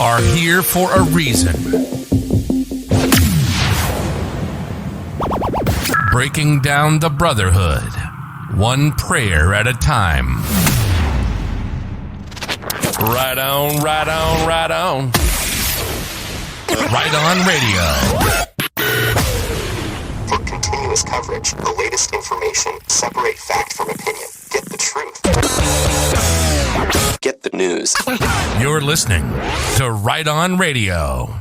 are here for a reason. Breaking down the brotherhood, one prayer at a time. Right on, right on, right on. Right on radio. For continuous coverage, the latest information, separate fact from opinion. Get the truth. Get the news. You're listening to Right On Radio.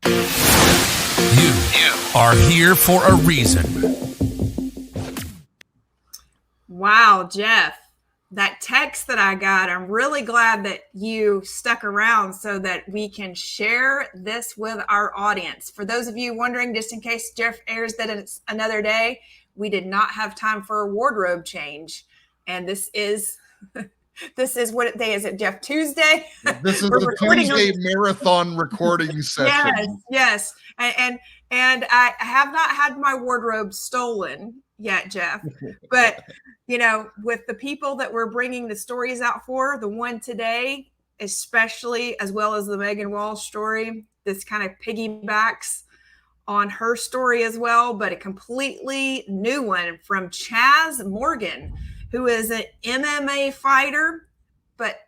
You are here for a reason. Wow, Jeff, that text that I got, I'm really glad that you stuck around so that we can share this with our audience. For those of you wondering, just in case Jeff airs that it's another day, we did not have time for a wardrobe change. And this is what day is it, Jeff? Tuesday? This is the Tuesday marathon recording session. Yes. And I have not had my wardrobe stolen yet, Jeff. But, with the people that we're bringing the stories out for, the one today, especially, as well as the Megan Walsh story, this kind of piggybacks on her story as well, but a completely new one from Chaz Morgan, who is an MMA fighter. But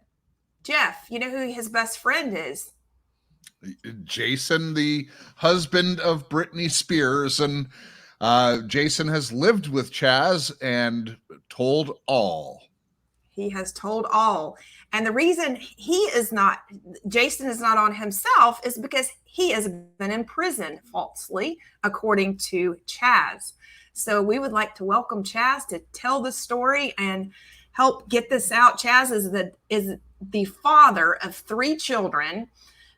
Jeff, you know who his best friend is? Jason, the husband of Britney Spears. And Jason has lived with Chaz and told all. He has told all. And the reason Jason is not on himself is because he has been in prison falsely, according to Chaz. So we would like to welcome Chaz to tell the story and help get this out. Chaz is the father of 3 children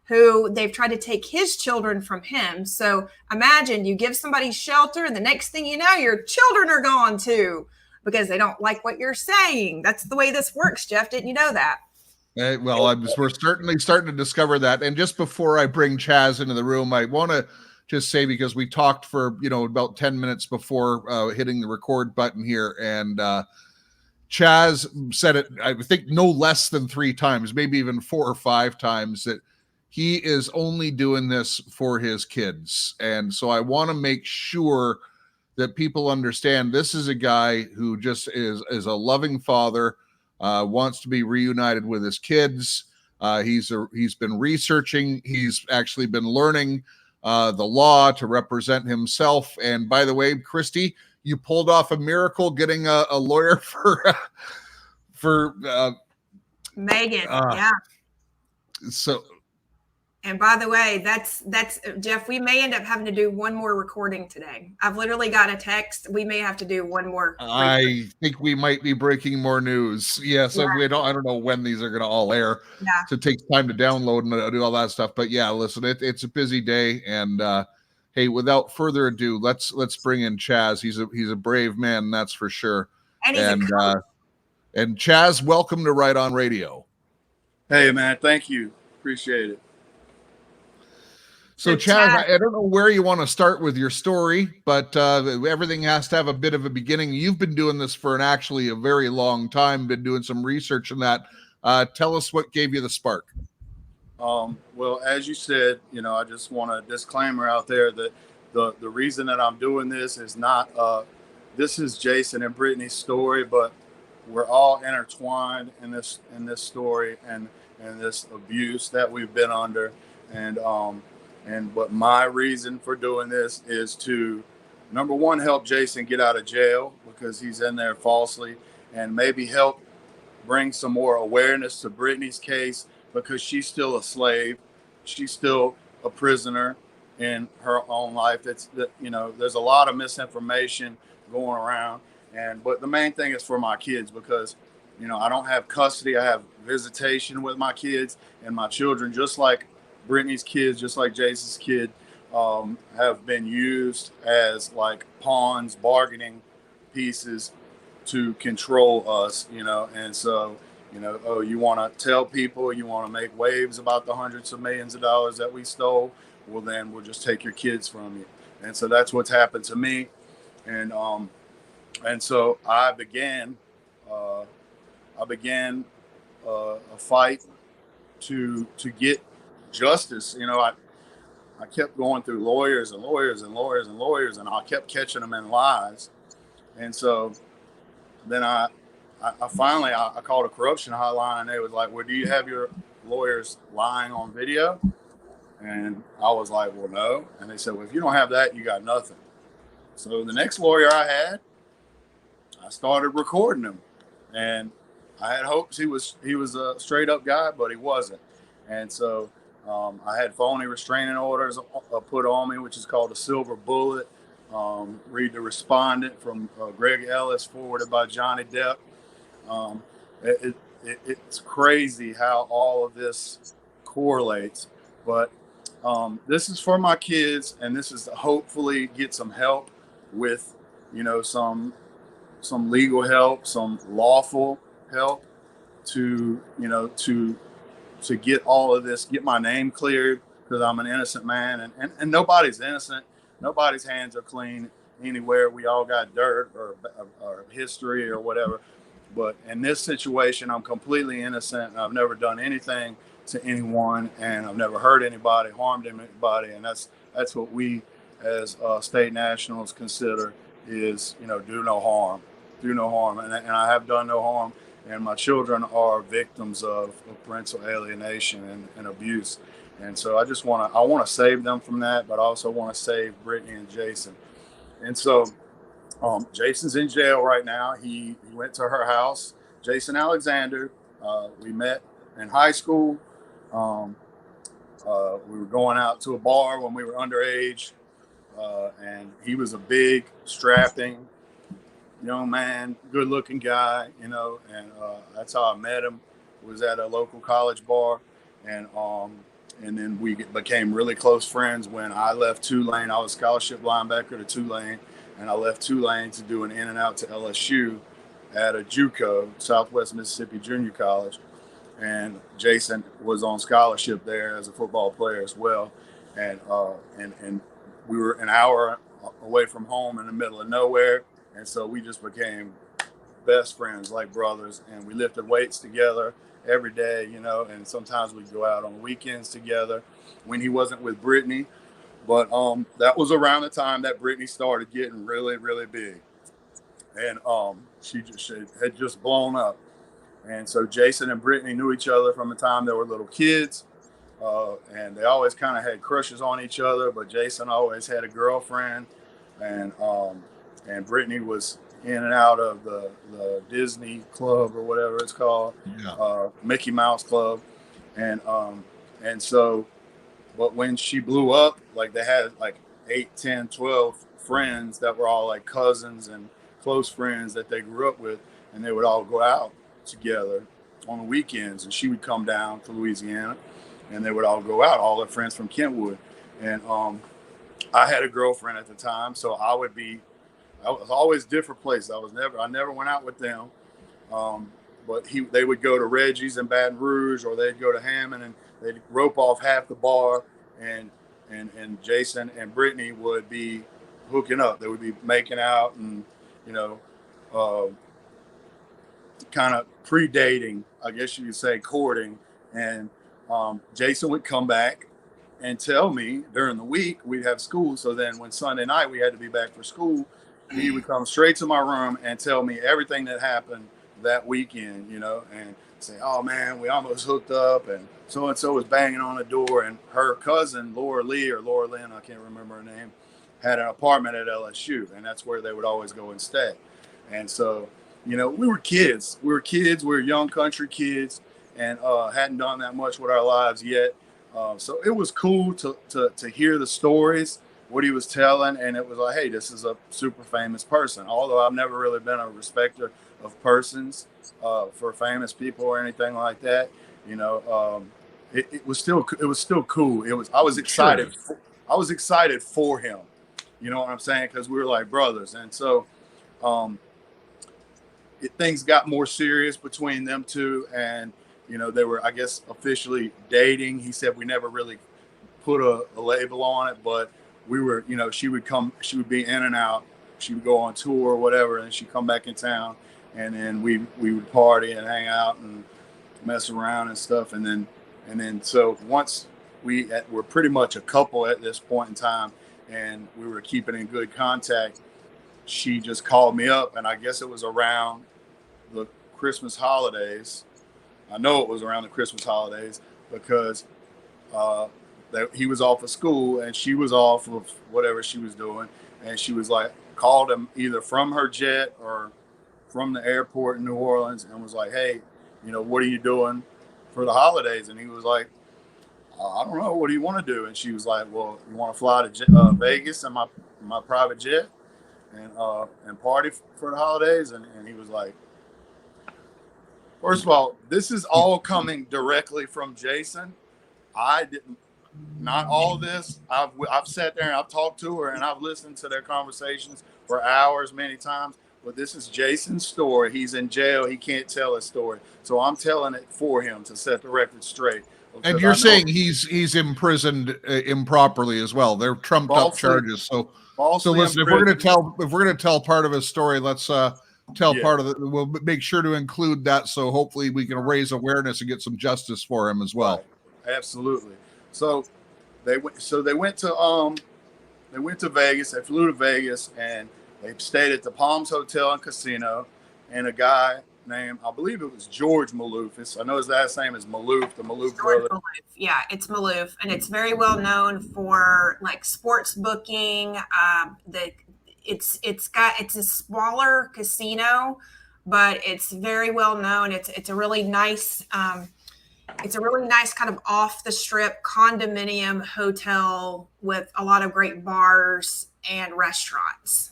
who they've tried to take his children from him. So imagine you give somebody shelter and the next thing you know, your children are gone too because they don't like what you're saying. That's the way this works, Jeff. Didn't you know that? We're certainly starting to discover that. And just before I bring Chaz into the room, I want to just say, because we talked for, about 10 minutes before hitting the record button here. And Chaz said it, I think no less than 3 times, maybe even 4 or 5 times, that he is only doing this for his kids. And so I want to make sure that people understand this is a guy who just is a loving father, wants to be reunited with his kids. He's been researching. He's actually been learning the law to represent himself. And by the way, Christy, you pulled off a miracle getting a lawyer for Megan. Yeah. So. And by the way, that's Jeff, we may end up having to do one more recording today. I've literally got a text. We may have to do one more. I think we might be breaking more news. Yeah. So I don't know when these are going to all air. Yeah. So it takes time to download and do all that stuff. But yeah, listen, it's a busy day. And hey, without further ado, let's bring in Chaz. He's a brave man, that's for sure. And Chaz, welcome to Right On Radio. Hey man, thank you. Appreciate it. So Chaz, I don't know where you want to start with your story, but everything has to have a bit of a beginning. You've been doing this for actually a very long time, been doing some research on that. Tell us what gave you the spark. Well, as you said, I just want a disclaimer out there that the reason that I'm doing this is not, this is Jason and Britney's story, but we're all intertwined in this story and this abuse that we've been under. But my reason for doing this is to, number one, help Jason get out of jail because he's in there falsely, and maybe help bring some more awareness to Britney's case because she's still a slave. She's still a prisoner in her own life. There's a lot of misinformation going around. But the main thing is for my kids because, I don't have custody. I have visitation with my kids, and my children, just like Britney's kids, just like Jason's kid, have been used as like pawns, bargaining pieces to control us, and so, you want to tell people, you want to make waves about the hundreds of millions of dollars that we stole, well, then we'll just take your kids from you. And so that's what's happened to me. And so I began a fight to get justice. You know, I kept going through lawyers and lawyers and lawyers and lawyers, and I kept catching them in lies. And so then I finally called a corruption hotline, and they was like, well, do you have your lawyers lying on video? And I was like, well, no. And they said, well, if you don't have that, you got nothing. So the next lawyer I had, I started recording him, and I had hopes he was a straight up guy, but he wasn't. And so I had phony restraining orders put on me, which is called a silver bullet. Read the respondent from Greg Ellis, forwarded by Johnny Depp. It's crazy how all of this correlates, but this is for my kids, and this is to hopefully get some help with, you know, some legal help, some lawful help to, you know, to get all of this, get my name cleared, because I'm an innocent man, and nobody's innocent. Nobody's hands are clean anywhere. We all got dirt or history or whatever. But in this situation, I'm completely innocent, and I've never done anything to anyone, and I've never hurt anybody, harmed anybody, and that's what we as state nationals consider is, you know, do no harm, and I have done no harm, and my children are victims of parental alienation and abuse, and so I want to save them from that, but I also want to save Britney and Jason, and so Jason's in jail right now. He went to her house, Jason Alexander. We met in high school. We were going out to a bar when we were underage, and he was a big, strapping young man, good-looking guy, you know, and that's how I met him. It was at a local college bar, and then we became really close friends when I left Tulane. I was scholarship linebacker to Tulane, and I left Tulane to do an in and out to LSU at a JUCO, Southwest Mississippi Junior College. And Jason was on scholarship there as a football player as well. And we were an hour away from home in the middle of nowhere. And so we just became best friends, like brothers. And we lifted weights together every day, you know, and sometimes we'd go out on weekends together when he wasn't with Britney. But that was around the time that Britney started getting really, really big. And she had just blown up. And so Jason and Britney knew each other from the time they were little kids. And they always kind of had crushes on each other, but Jason always had a girlfriend. And Britney was in and out of the Disney Club or whatever it's called, Mickey Mouse Club. And so, but when she blew up, like they had like 8, 10, 12 friends that were all like cousins and close friends that they grew up with, and they would all go out together on the weekends, and she would come down to Louisiana, and they would all go out, all their friends from Kentwood. And I had a girlfriend at the time, so I was always different places. I never went out with them, but they would go to Reggie's in Baton Rouge, or they'd go to Hammond, and they'd rope off half the bar, and Jason and Britney would be hooking up. They would be making out, and you know, kind of pre-dating, I guess you could say, courting. And Jason would come back and tell me during the week we'd have school. So then when Sunday night we had to be back for school, he would come straight to my room and tell me everything that happened that weekend, you know, and say, oh man, we almost hooked up, and so was banging on the door, and her cousin, Laura Lynn, I can't remember her name, had an apartment at LSU, and that's where they would always go and stay. And so, you know, we were kids. We were young country kids, and hadn't done that much with our lives yet. So it was cool to hear the stories, what he was telling, and it was like, hey, this is a super famous person. Although I've never really been a respecter of persons for famous people or anything like that, you know, it was still cool. I was excited. Sure. I was excited for him. You know what I'm saying? Because we were like brothers, and so things got more serious between them two, and you know, they were, I guess, officially dating. He said we never really put a label on it, but we were, you know, she would be in and out. She would go on tour or whatever, and she'd come back in town, and then we would party and hang out and mess around and stuff. And then so once we were pretty much a couple at this point in time, and we were keeping in good contact. She just called me up, and I guess it was around the Christmas holidays. I know it was around the Christmas holidays because he was off of school and she was off of whatever she was doing. And she was like, called him either from her jet or from the airport in New Orleans and was like, hey, what are you doing for the holidays? And he was like, I don't know. What do you want to do? And she was like, well, you want to fly to Vegas in my private jet and party for the holidays? And he was like, first of all, this is all coming directly from Jason. I didn't, not all this. I've sat there and I've talked to her and I've listened to their conversations for hours, many times. But this is Jason's story. He's in jail. He can't tell his story. So I'm telling it for him to set the record straight. And you're saying he's imprisoned improperly as well. They're trumped up charges. So listen, if we're going to tell part of his story, let's tell part of it. We'll make sure to include that. So hopefully we can raise awareness and get some justice for him as well. Right. Absolutely. So they went to Vegas. They flew to Vegas and they stayed at the Palms Hotel and Casino. And a guy named, I believe it was George Maloof. I know his last name is Maloof, the Maloof brother. Maloof. Yeah, it's Maloof, and it's very well known for like sports booking. It's a smaller casino, but it's very well known. It's a really nice kind of off the strip condominium hotel with a lot of great bars and restaurants.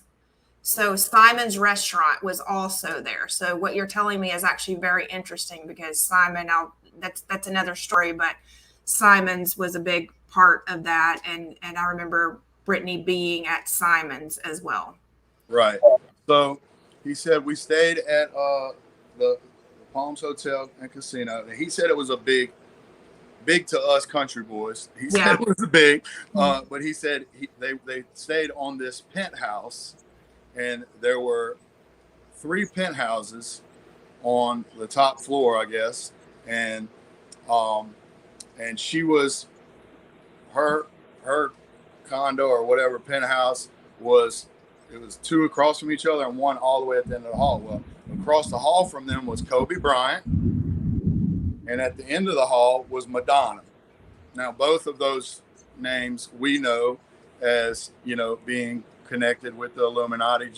So Simon's restaurant was also there. So what you're telling me is actually very interesting because Simon, that's another story, but Simon's was a big part of that. And I remember Britney being at Simon's as well. Right. So he said we stayed at the Palms Hotel and Casino. He said it was a big to us country boys. He said it was a big, but he said they stayed on this penthouse. And there were 3 penthouses on the top floor, I guess. And she was her condo or whatever penthouse was 2 across from each other and 1 all the way at the end of the hall. Well, across the hall from them was Kobe Bryant, and at the end of the hall was Madonna. Now, both of those names we know as being connected with the Illuminati.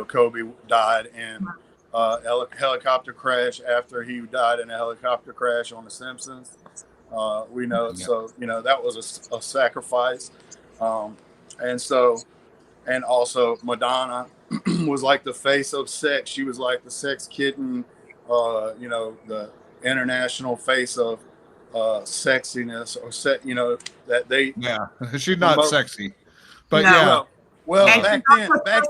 Kobe died in a helicopter crash after he died in a helicopter crash on The Simpsons. We know it. So, that was a sacrifice. And also Madonna was like the face of sex. She was like the sex kitten, the international face of sexiness or that they. Yeah, she's not sexy, but no. Well, back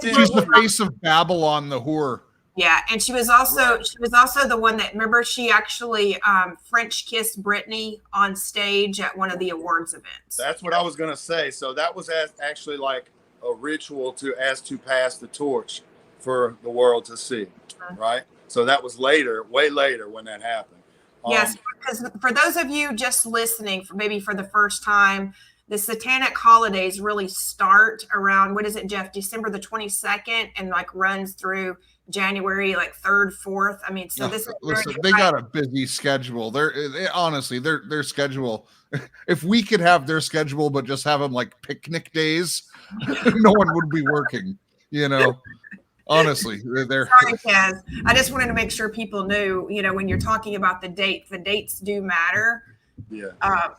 then, she's the face of Babylon, the whore. Yeah, and she was also the one that, remember, she actually French kissed Britney on stage at one of the awards events. That's what I was gonna say. So that was actually like a ritual to pass the torch for the world to see, right? So that was way later when that happened. Yes, because for those of you just listening, maybe for the first time, the satanic holidays really start around, what is it, Jeff? December the 22nd and like runs through January, like 3rd, 4th. I mean, so this is listen, they got a busy schedule. Honestly, their schedule. If we could have their schedule, but just have them like picnic days, no one would be working. Honestly, they're. Sorry, Chaz. I just wanted to make sure people knew. When you're talking about the dates do matter. Yeah.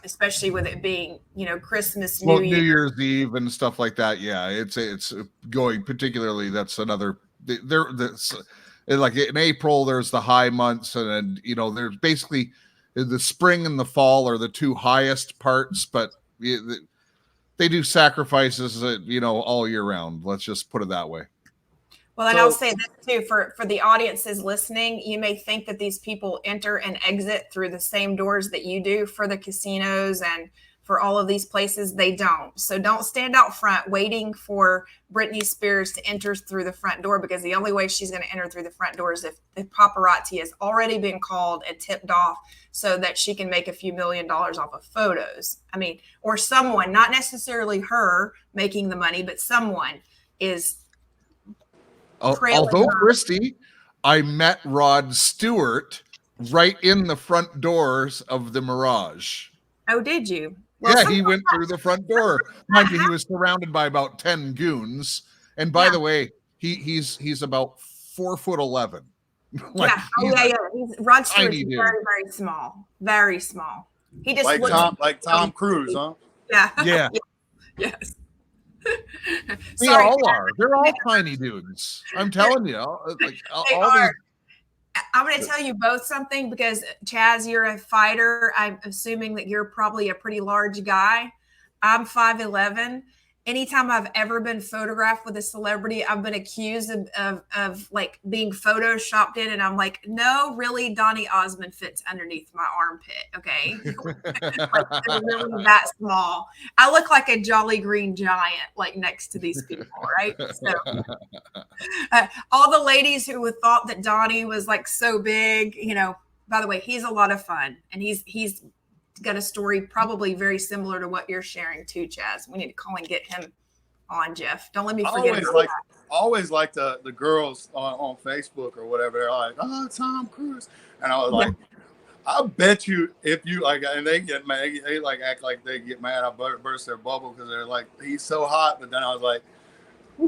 Especially with it being, Christmas, New Year's Eve and stuff like that. Yeah, it's going particularly. That's another. Like in April, there's the high months, and there's basically the spring and the fall are the 2 highest parts, but they do sacrifices, all year round. Let's just put it that way. Well, and I'll say this too, for the audiences listening, you may think that these people enter and exit through the same doors that you do for the casinos and for all of these places. They don't. So don't stand out front waiting for Britney Spears to enter through the front door, because the only way she's going to enter through the front door is if the paparazzi has already been called and tipped off so that she can make a few $1 million off of photos. I mean, or someone, not necessarily her making the money, but someone is. Although, Christy, I met Rod Stewart right in the front doors of the Mirage. Oh, did you? Well, yeah, he went through the front door. Mind you, he was surrounded by about 10 goons. And by the way, he's about 4'11". Like, Rod Stewart is very, very small. Very small. He just like Tom Cruise, huh? Yeah. Yeah. Yes. They all are. They're all tiny dudes. I'm telling you. Like, I'm going to tell you both something, because Chaz, you're a fighter. I'm assuming that you're probably a pretty large guy. I'm 5'11". Anytime I've ever been photographed with a celebrity, I've been accused of like being photoshopped in, and I'm like, no, really, Donny Osmond fits underneath my armpit. Okay, like, really that small. I look like a Jolly Green Giant, like next to these people, right? So, all the ladies who would thought that Donny was like so big, you know. By the way, he's a lot of fun, and he's got a story probably very similar to what you're sharing too, Chaz. We need to call and get him on, Jeff. Don't let me forget always like the girls on Facebook or whatever. They're like, oh, Tom Cruise. And I was like, I bet you if you like, and they get mad, they like act like they get mad. I burst their bubble because they're like, he's so hot. But then I was like, I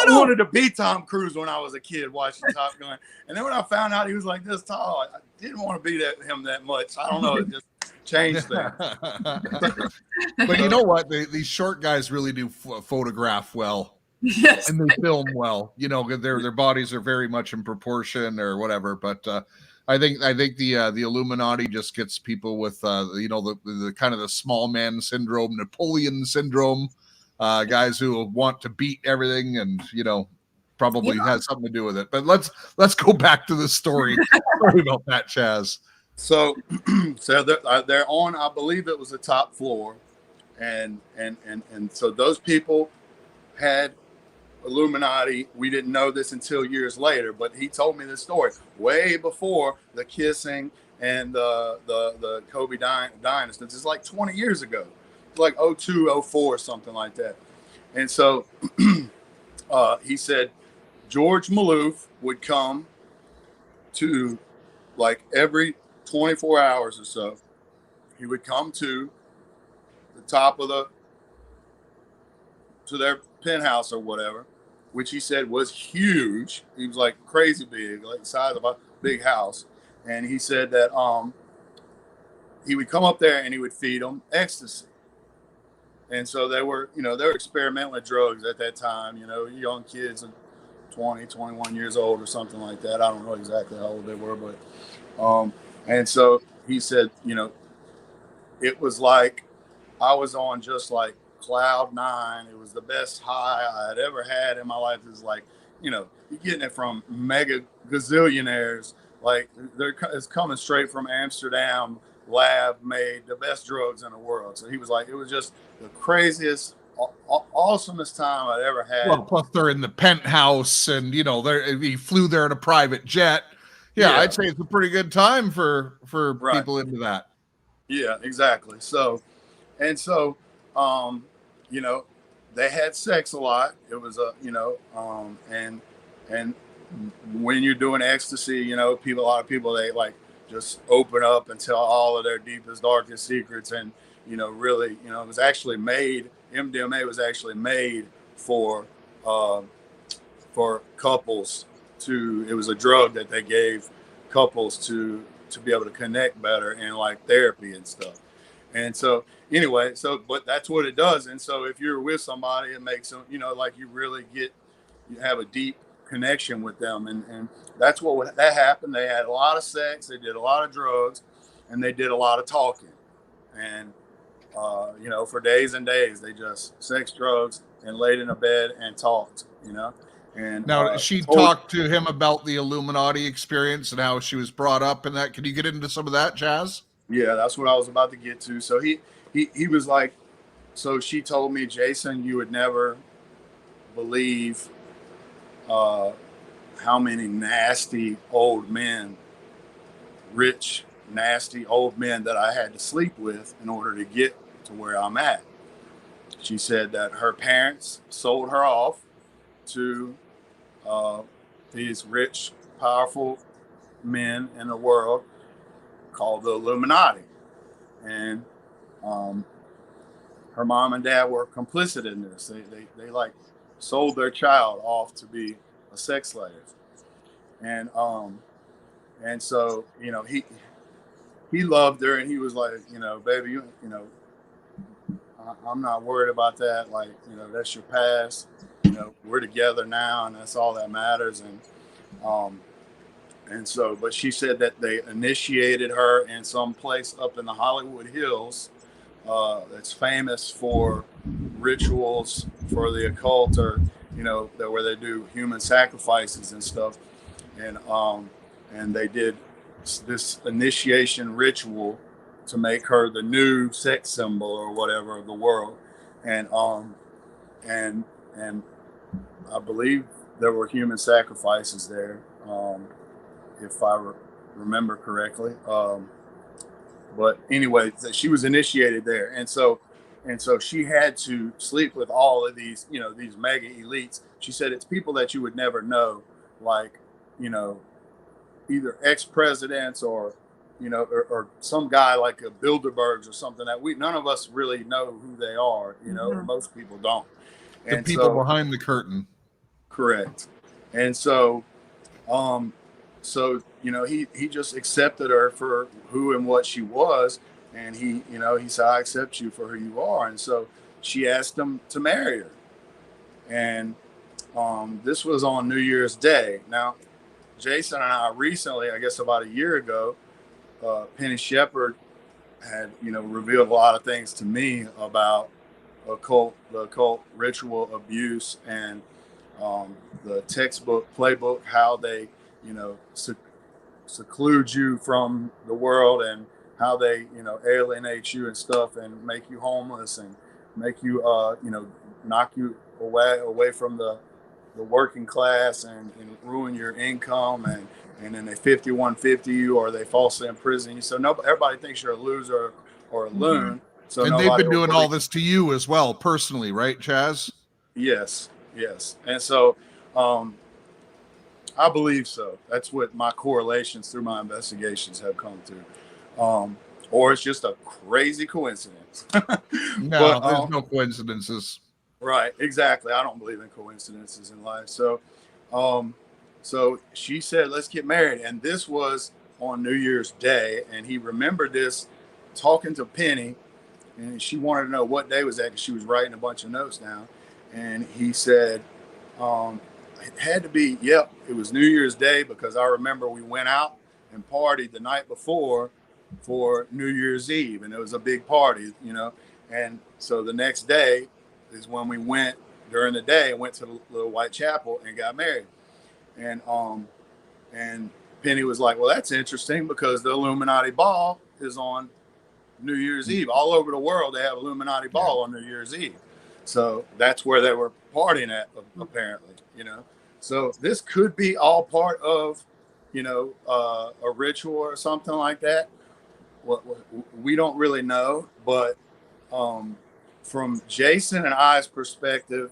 wanted to be Tom Cruise when I was a kid watching Top Gun. And then when I found out he was like this tall, I didn't want to be him that much. I don't know. It just changed things. But you know what? These short guys really do photograph well. Yes. And they film well. You know, their bodies are very much in proportion or whatever. But I think the Illuminati just gets people with the kind of the small man syndrome, Napoleon syndrome. Guys who want to beat everything, and probably has something to do with it. But let's go back to the story. Sorry about that, Chaz. So they're on, I believe it was the top floor, and so those people had Illuminati. We didn't know this until years later, but he told me this story way before the kissing and the Kobe dynasty. It's like 20 years ago. Like 02, 04, something like that. And so he said George Maloof would come to, like, every 24 hours or so. He would come to the top of to their penthouse or whatever, which he said was huge. He was like crazy big, like the size of a big house. And he said that he would come up there and he would feed them ecstasy. And so they were experimenting with drugs at that time, young kids, 20, 21 years old or something like that. I don't know exactly how old they were, but, and so he said, it was like I was on just like cloud nine. It was the best high I had ever had in my life. It was like, you're getting it from mega gazillionaires. Like it's coming straight from Amsterdam, lab made, the best drugs in the world. So he was like, it was just the craziest, awesomest time I'd ever had. Well, plus they're in the penthouse, and he flew there in a private jet. Yeah, I'd say it's a pretty good time for people into that. Yeah, exactly. So they had sex a lot. It was and when you're doing ecstasy, a lot of people, they like just open up and tell all of their deepest, darkest secrets. And, really, it was actually made, MDMA was actually made for couples it was a drug that they gave couples to be able to connect better in like therapy and stuff. And so anyway, but that's what it does. And so if you're with somebody, it makes them, like you have a deep connection with them. And that's that happened. They had a lot of sex, they did a lot of drugs, and they did a lot of talking. And, for days and days, they just sex, drugs, and laid in a bed and talked, And now she talked to him about the Illuminati experience and how she was brought up and that. Can you get into some of that, Chaz? Yeah, that's what I was about to get to. So he he was like, so she told me, Jason, you would never believe how many nasty old men, rich, nasty old men that I had to sleep with in order to get to where I'm at. She said that her parents sold her off to these rich, powerful men in the world called the Illuminati. And her mom and dad were complicit in this. They like sold their child off to be a sex slave. And so, you know, he loved her, and he was like, you know, baby, you know, I'm not worried about that. Like, you know, that's your past. You know, we're together now, and that's all that matters. And so, but she said that they initiated her in some place up in the Hollywood Hills that's famous for rituals for the occult, or, you know, where they do human sacrifices and stuff. And they did this initiation ritual to make her the new sex symbol or whatever of the world. And I believe there were human sacrifices there, if I remember correctly. But anyway, she was initiated there, and so she had to sleep with all of these, you know, these mega elites. She said it's people that you would never know, like, you know, either ex-presidents or, you know, or some guy like a Bilderbergs or something that none of us really know who they are, you know, or most people don't. The And people behind the curtain. Correct. And so, you know, he just accepted her for who and what she was. And he said, I accept you for who you are. And so she asked him to marry her. And this was on New Year's Day. Now, Jason and I recently, I guess about a year ago, Penny Shepard had, you know, revealed a lot of things to me about the occult ritual abuse, and the textbook playbook, how they, you know, seclude you from the world, and how they, you know, alienate you and stuff, and make you homeless, and make you, you know, knock you away from the working class, and ruin your income, and then they 5150 you, or they falsely imprison you. So everybody thinks you're a loser or a loon. So and they've been doing all this to you as well, personally, right, Chaz? Yes. And so I believe so. That's what my correlations through my investigations have come to. Or it's just a crazy coincidence. No, there's no coincidences. Right, exactly. I don't believe in coincidences in life. So she said, let's get married. And this was on New Year's Day. And he remembered this, talking to Penny, and she wanted to know what day was that, because she was writing a bunch of notes down. And he said, it had to be, it was New Year's Day, because I remember we went out and partied the night before for New Year's Eve. And it was a big party, you know. And so the next day is when we went during the day, went to the little white chapel and got married. And Penny was like, well, that's interesting, because the Illuminati ball is on New Year's Eve. All over the world, they have Illuminati ball on New Year's Eve. So that's where they were partying at, apparently, you know. So this could be all part of, you know, a ritual or something like that. We don't really know, but from Jason and I's perspective,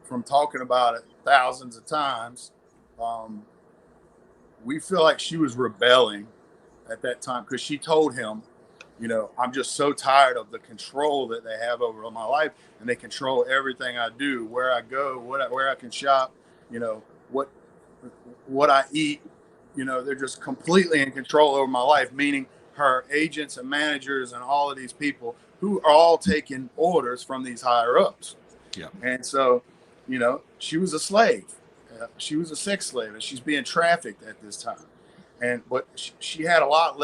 from talking about it thousands of times, we feel like she was rebelling at that time, because she told him, you know, I'm just so tired of the control that they have over my life, and they control everything I do, where I go, where I can shop, you know, what I eat. You know, they're just completely in control over my life, meaning her agents and managers and all of these people who are all taking orders from these higher ups. Yeah. And so, you know, she was a slave. She was a sex slave, and she's being trafficked at this time. But she had a lot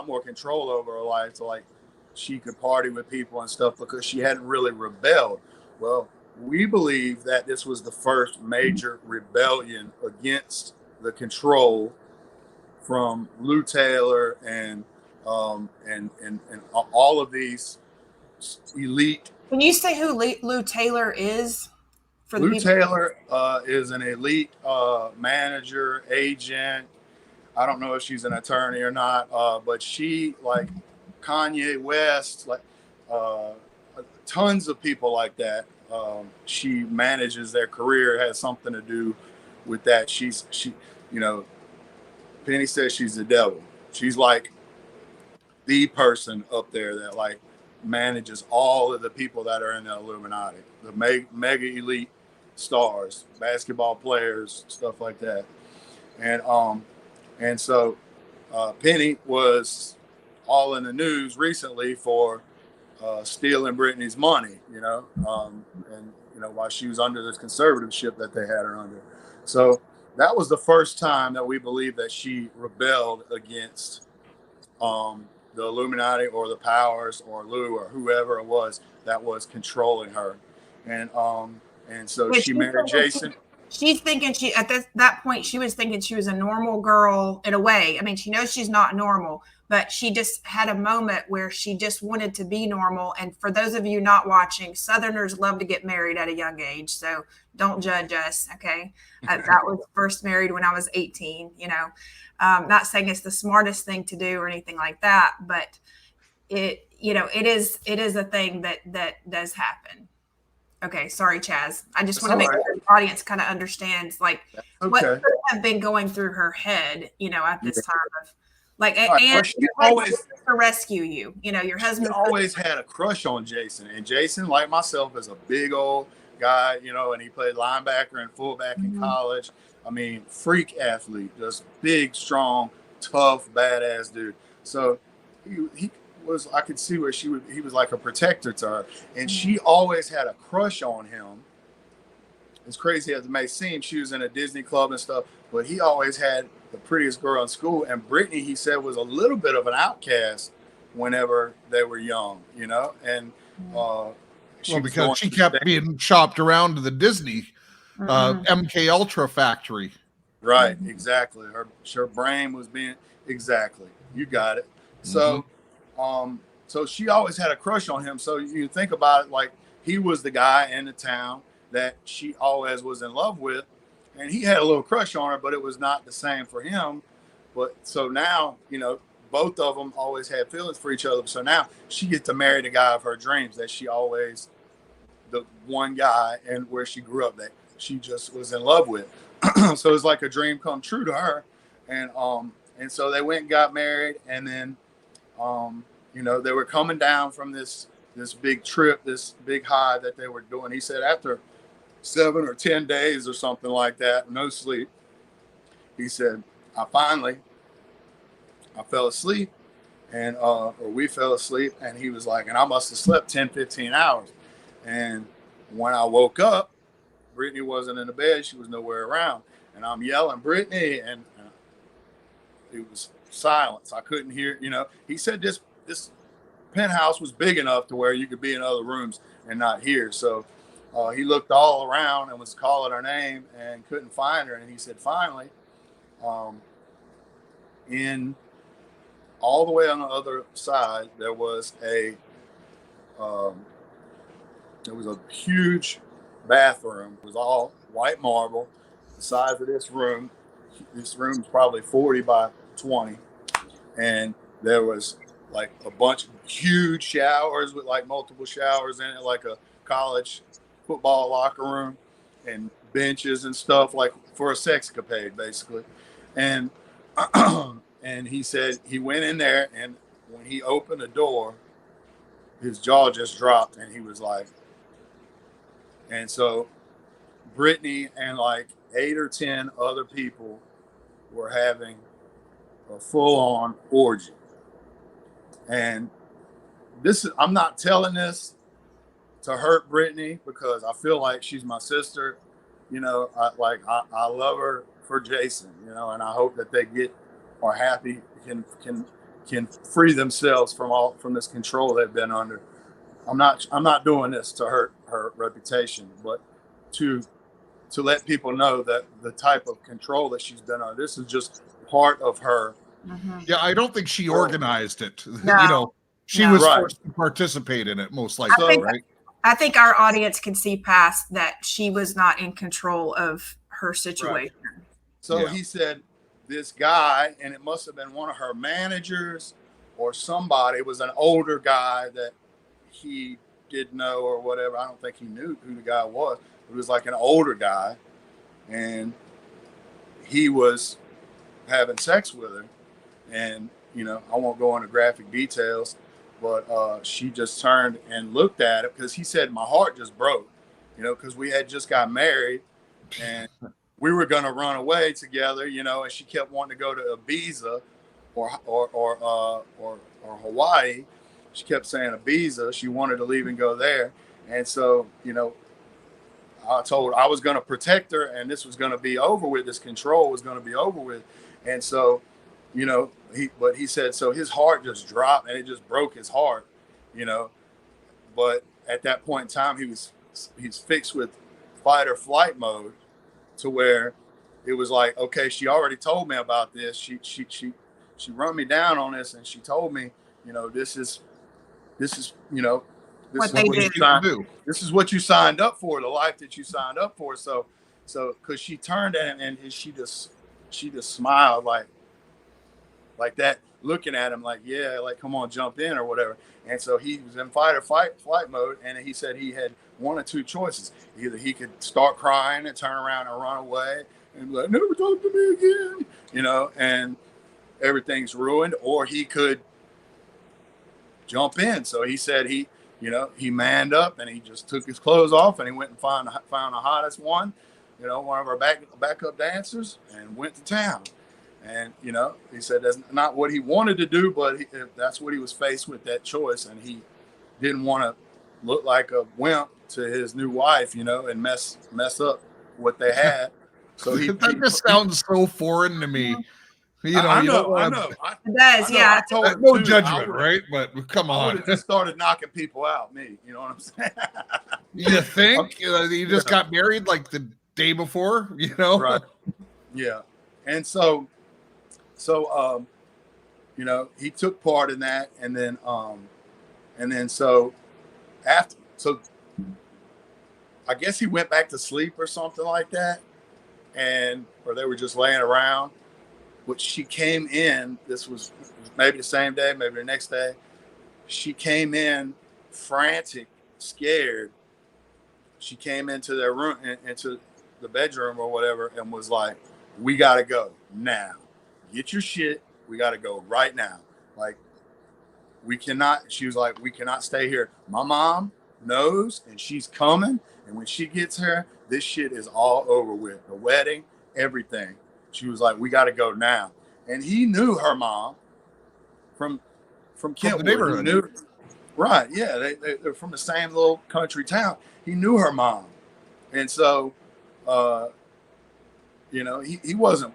more control over her life, so like she could party with people and stuff, because she hadn't really rebelled. Well, we believe that this was the first major rebellion against the control from Lou Taylor and and all of these elite. Can you say who Lou Taylor is for the Lou people? Taylor is an elite manager, agent. I don't know if she's an attorney or not, but she, like Kanye West, like tons of people like that. She manages their career, has something to do with that. She, you know, Penny says she's the devil. She's like the person up there that like manages all of the people that are in the Illuminati, the mega elite stars, basketball players, stuff like that. And so Penny was all in the news recently for stealing Britney's money, and while she was under this conservatorship that they had her under. So that was the first time that we believe that she rebelled against the Illuminati or the powers or Lou or whoever it was that was controlling her. And so she married Jason. She's thinking she at that point she was thinking she was a normal girl in a way. I mean, she knows she's not normal, but she just had a moment where she just wanted to be normal. And for those of you not watching, Southerners love to get married at a young age, so don't judge us, okay? That was first married when I was 18. Not saying it's the smartest thing to do or anything like that, but it is a thing that does happen. Okay, sorry, Chaz. I just want to make sure the audience kind of understands what could have been going through her head, at this time of and she always to rescue you. Your husband always had a crush on Jason, and Jason, like myself, is a big old guy, and he played linebacker and fullback in college. I mean, freak athlete, just big, strong, tough, badass dude. So he was, I could see where he was like a protector to her, and she always had a crush on him. As crazy as it may seem, she was in a Disney club and stuff, but he always had the prettiest girl in school. And Britney, he said, was a little bit of an outcast whenever they were young, and because she kept being shopped around to the Disney MK Ultra factory. Right, exactly. Her brain was being, exactly. You got it. So so she always had a crush on him. So you think about it, like he was the guy in the town that she always was in love with, and he had a little crush on her, but it was not the same for him. But so now, both of them always had feelings for each other. So now she gets to marry the guy of her dreams that she always, the one guy and where she grew up that she just was in love with. So it's like a dream come true to her. And so they went and got married, and then they were coming down from this big trip, this big high that they were doing. He said after 7 or 10 days or something like that, no sleep, he said, I fell asleep, and or we fell asleep, and he was like, and I must have slept 10, 15 hours. And when I woke up, Britney wasn't in the bed. She was nowhere around. And I'm yelling, Britney, and it was silence. I couldn't hear, He said this penthouse was big enough to where you could be in other rooms and not hear. So he looked all around and was calling her name and couldn't find her. And he said, finally, in all the way on the other side, there was a huge bathroom. It was all white marble, the size of this room. This room's probably 40 by 20. And there was like a bunch of huge showers with like multiple showers in it, like a college football locker room, and benches and stuff, like for a sexcapade, basically. And and he said he went in there, and when he opened the door, his jaw just dropped, and he was like, and so Britney and like 8 or 10 other people were having a full-on orgy. And I'm not telling this to hurt Britney, because I feel like she's my sister. I love her for Jason, and I hope that they are happy, can free themselves from this control they've been under. I'm not doing this to hurt her reputation, but to let people know that the type of control that she's been under, this is just part of her Yeah, I don't think she organized it. No, You know, she no. was Right. forced to participate in it, most likely, think- right? I think our audience can see past that she was not in control of her situation. So Yeah. he said this guy, and it must have been one of her managers or somebody. It was an older guy that he didn't know or whatever. I don't think he knew who the guy was. It was like an older guy, and he was having sex with her. And, you know, I won't go into graphic details, but she just turned and looked at it because he said, my heart just broke, you know, because we had just got married and we were going to run away together, you know, and she kept wanting to go to Ibiza or Hawaii. She kept saying Ibiza. She wanted to leave and go there. And so, you know, I told her I was going to protect her and this was going to be over with. This control was going to be over with. And so, you know, he said, so his heart just dropped and it just broke his heart, you know. But at that point in time, he's fixed with fight or flight mode to where it was like, okay, she already told me about this. She run me down on this and she told me, you know, this is, you know, this What is they what do. you signed, this is what you signed up for, the life that you signed up for. So because she turned at him and she just smiled like that, looking at him like, yeah, like, come on, jump in or whatever. And so he was in fight or flight mode. And he said he had one or two choices. Either he could start crying and turn around and run away and be like, never talk to me again, you know, and everything's ruined, or he could jump in. So he said he manned up and he just took his clothes off and he went and found the hottest one, you know, one of our backup dancers, and went to town. And, you know, he said that's not what he wanted to do, but that's what he was faced with, that choice. And he didn't want to look like a wimp to his new wife, you know, and mess up what they had. So that just sounds so foreign to me. You know, I you know. don't want to. It does, yeah. I told him, No dude, judgment, right? But come I would on. have just started knocking people out, me. You know what I'm saying? You think you just got married like the day before, you know? Right. Yeah. And so, you know, he took part in that, and then so I guess he went back to sleep or something like that, or they were just laying around. Which she came in. This was maybe the same day, maybe the next day. She came in frantic, scared. She came into their room, into the bedroom or whatever, and was like, "We got to go now. Get your shit. We got to go right now. Like, we cannot." She was like, "We cannot stay here. My mom knows, and she's coming. And when she gets here, this shit is all over with. The wedding, everything." She was like, "We got to go now." And he knew her mom from Kentwood. The neighborhood. He knew, right? Yeah, they're from the same little country town. He knew her mom, and so, you know, he wasn't,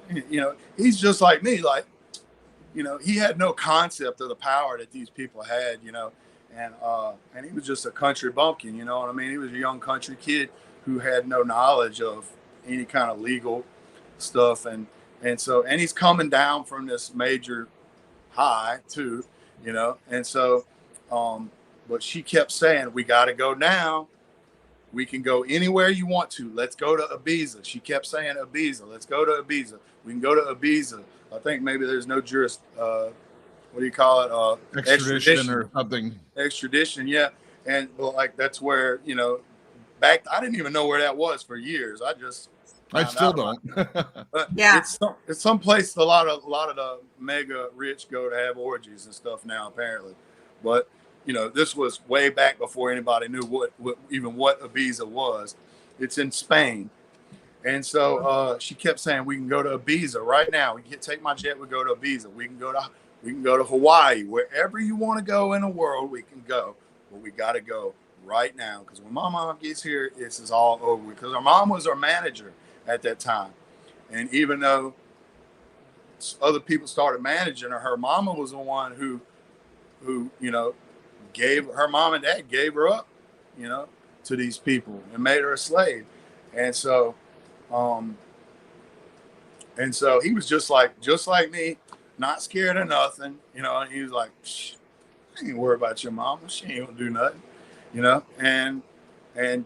you know, he's just like me. Like, you know, he had no concept of the power that these people had, you know, and he was just a country bumpkin. You know what I mean? He was a young country kid who had no knowledge of any kind of legal stuff, and so he's coming down from this major high too, you know, and so but she kept saying, "We got to go now. We can go anywhere you want to. Let's go to Ibiza." She kept saying Ibiza. "Let's go to Ibiza. We can go to Ibiza." I think maybe there's no what do you call it, extradition or something. Extradition, yeah. And well, like, that's where, you know, I didn't even know where that was for years. I still don't. But Yeah. It's some place a lot of the mega rich go to have orgies and stuff now, apparently. But, you know, this was way back before anybody knew what Ibiza was. It's in Spain. And so she kept saying, "We can go to Ibiza right now. We can take my jet. We go to Ibiza. We can go to Hawaii. Wherever you want to go in the world, we can go. But we got to go right now, because when my mom gets here, this is all over." Because her mom was our manager at that time, and even though other people started managing her, her mama was the one who you know, her mom and dad gave her up, you know, to these people and made her a slave. And so he was just like me. not scared of nothing, and he was like, Shh, I ain't worried about your mama. She ain't gonna do nothing, and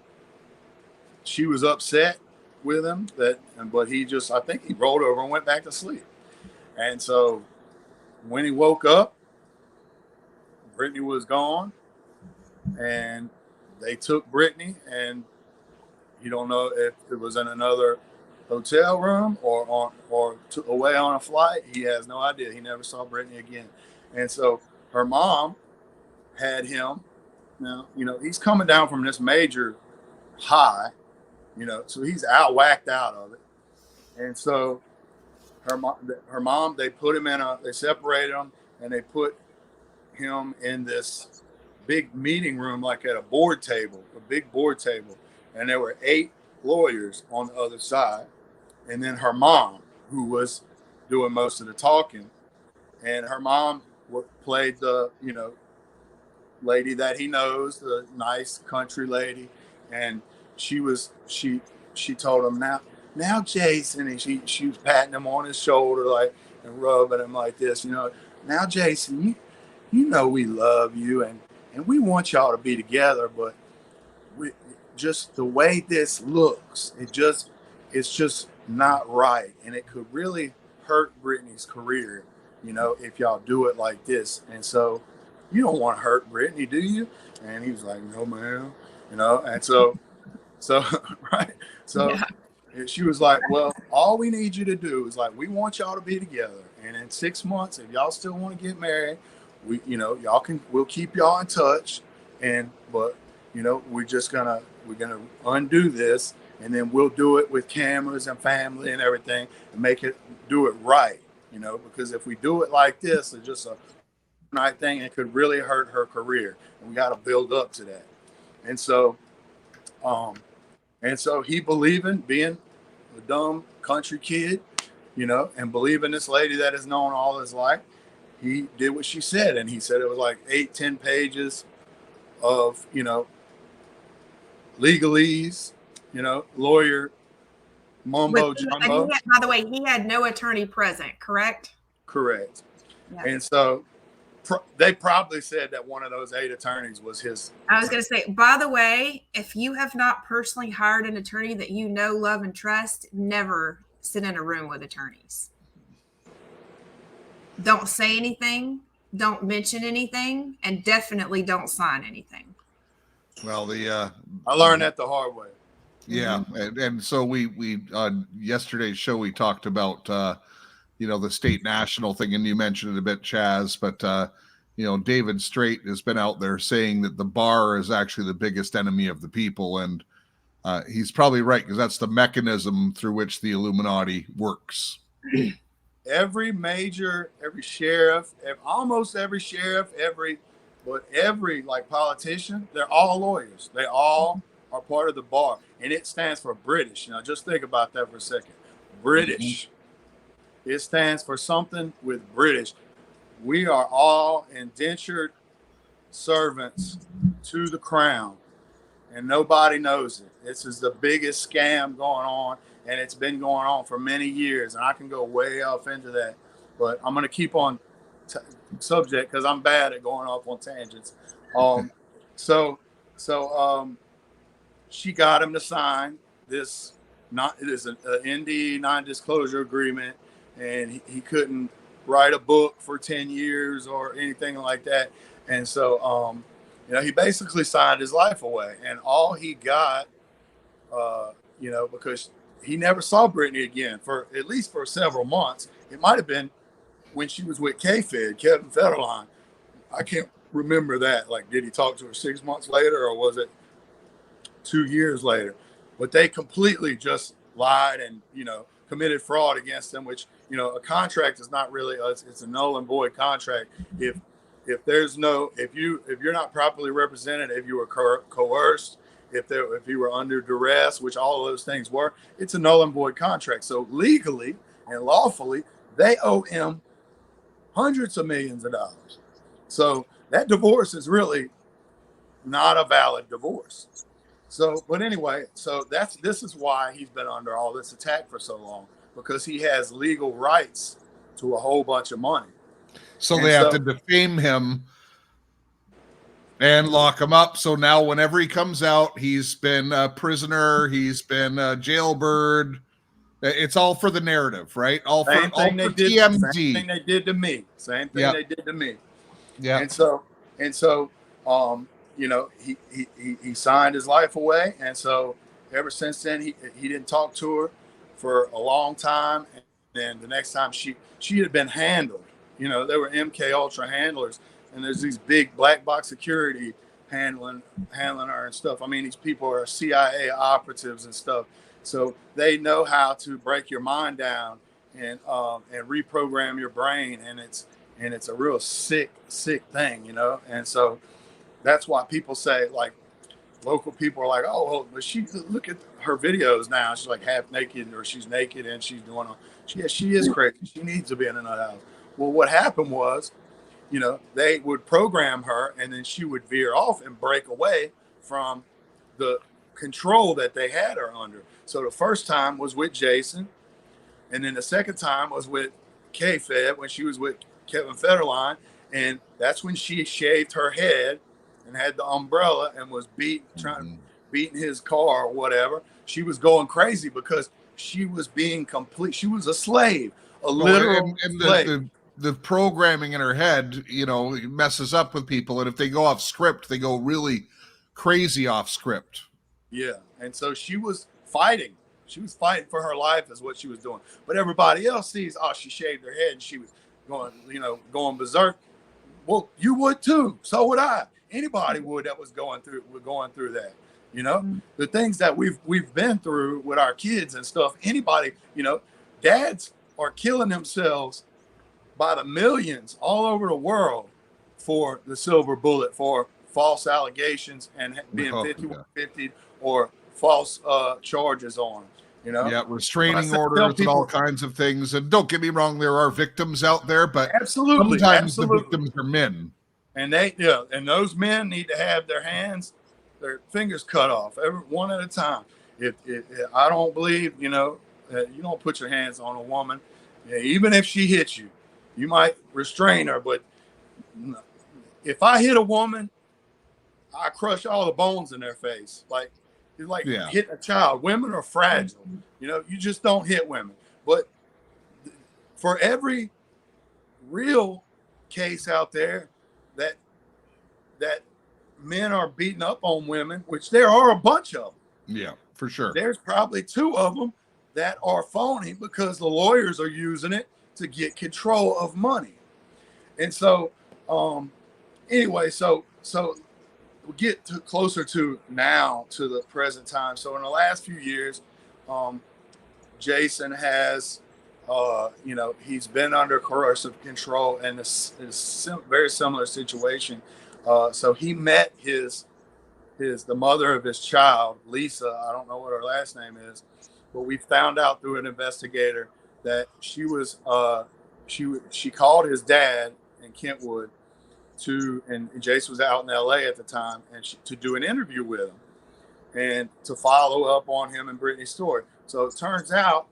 she was upset with him but I think he rolled over and went back to sleep. And so when he woke up, Britney was gone, and they took Britney, and you don't know if it was in another hotel room or away on a flight. He has no idea. He never saw Britney again. And so her mom had him. Now, he's coming down from this major high, so he's whacked out of it. And so her mom, they separated him, and they put him in this big meeting room, like at a big board table. And there were 8 lawyers on the other side. And then her mom, who was doing most of the talking, and her mom played the, lady that he knows, the nice country lady. And she told him, now Jason, and she was patting him on his shoulder, like, and rubbing him like this, now Jason, you know we love you, and we want y'all to be together, but just the way this looks, it's just not right, and it could really hurt Britney's career, if y'all do it like this. And so you don't want to hurt Britney, do you? And he was like, no, ma'am, and so right, so yeah. She was like, well, all we need you to do is, like, we want y'all to be together, and in 6 months, if y'all still want to get married, we'll keep y'all in touch, but we're gonna undo this, and then we'll do it with cameras and family and everything, and do it right, because if we do it like this, it's just a night thing, it could really hurt her career, and we got to build up to that. And so he believing, being a dumb country kid, and believing this lady that is known all his life, he did what she said. And he said it was like 8-10 pages of, legalese, lawyer mumbo jumbo. By the way, he had no attorney present, correct? Correct. Yeah. And so they probably said that one of those 8 attorneys was his. I was going to say, by the way, if you have not personally hired an attorney that you know, love, and trust, never sit in a room with attorneys. Don't say anything, don't mention anything, and definitely don't sign anything. Well, I learned that the hard way. Yeah, and so we on yesterday's show we talked about the state national thing, and you mentioned it a bit, Chaz, but David Straight has been out there saying that the bar is actually the biggest enemy of the people, and he's probably right, because that's the mechanism through which the Illuminati works. Every sheriff, almost every sheriff, every like politician, they're all lawyers. They all are part of the bar, and it stands for British. Now, just think about that for a second. British. Mm-hmm. It stands for something with British. We are all indentured servants to the crown, and nobody knows it. This is the biggest scam going on, and it's been going on for many years, and I can go way off into that, but I'm going to keep on subject because I'm bad at going off on tangents. She got him to sign this an ND non-disclosure agreement, and he couldn't write a book for 10 years or anything like that. And so, he basically signed his life away, and all he got, because he never saw Britney again for at least for several months. It might've been when she was with Kevin Federline. I can't remember that. Like, did he talk to her 6 months later, or was it 2 years later? But they completely just lied and, committed fraud against them, which, a contract is not really, it's a null and void contract. If you're not properly represented, if you were coerced, if you were under duress, which all of those things were, it's a null and void contract. So legally and lawfully, they owe him hundreds of millions of dollars. So that divorce is really not a valid divorce. So, but anyway, this is why he's been under all this attack for so long, because he has legal rights to a whole bunch of money. So they have to defame him and lock him up. So now whenever he comes out, he's been a prisoner, he's been a jailbird. It's all for the narrative, right? All for TMZ. Same thing they did to me. Same thing they did to me. Yeah. And so, you know, he signed his life away, and so ever since then he didn't talk to her for a long time. And then the next time she had been handled. You know, there were MK Ultra handlers, and there's these big black box security handling her and stuff. I mean, these people are CIA operatives and stuff, so they know how to break your mind down and reprogram your brain, and it's a real sick thing, you know. And so that's why people say, like, local people are like, oh, well, but look at her videos now. She's like half naked, or she's naked and she's doing she is crazy. She needs to be in another house. Well, what happened was, you know, they would program her, and then she would veer off and break away from the control that they had her under. So the first time was with Jason, and then the second time was with K-Fed, when she was with Kevin Federline, and that's when she shaved her head and had the umbrella and was beating his car or whatever. She was going crazy because she was being complete. She was a slave, a literal slave. The programming in her head, you know, messes up with people, and if they go off script, they go really crazy off script. Yeah, and so she was fighting. She was fighting for her life, is what she was doing. But everybody else sees, oh, she shaved her head and she was going berserk. Well, you would too. So would I. Anybody would that was going through that. You know, the things that we've been through with our kids and stuff. Anybody, you know, dads are killing themselves by the millions all over the world for the silver bullet, for false allegations and being 5150 or false charges on them, you know? Yeah, restraining orders and all kinds of things. And don't get me wrong, there are victims out there, but sometimes the victims are men. And and those men need to have their fingers cut off, every one at a time. If I don't believe, you know, you don't put your hands on a woman, even if she hits you. You might restrain her, but if I hit a woman, I crush all the bones in their face. Like, it's like hitting a child. Women are fragile. You know, you just don't hit women. But for every real case out there that men are beating up on women, which there are a bunch of them. Yeah, for sure. There's probably 2 of them that are phony because the lawyers are using it to get control of money. And so anyway, so we get closer to now, to the present time. So in the last few years, Jason has you know, he's been under coercive control, and it's very similar situation. So he met the mother of his child, Lisa. I don't know what her last name is, but we found out through an investigator that she was she called his dad in Kentwood and Jason was out in LA at the time, and to do an interview with him and to follow up on him and Britney's story. So it turns out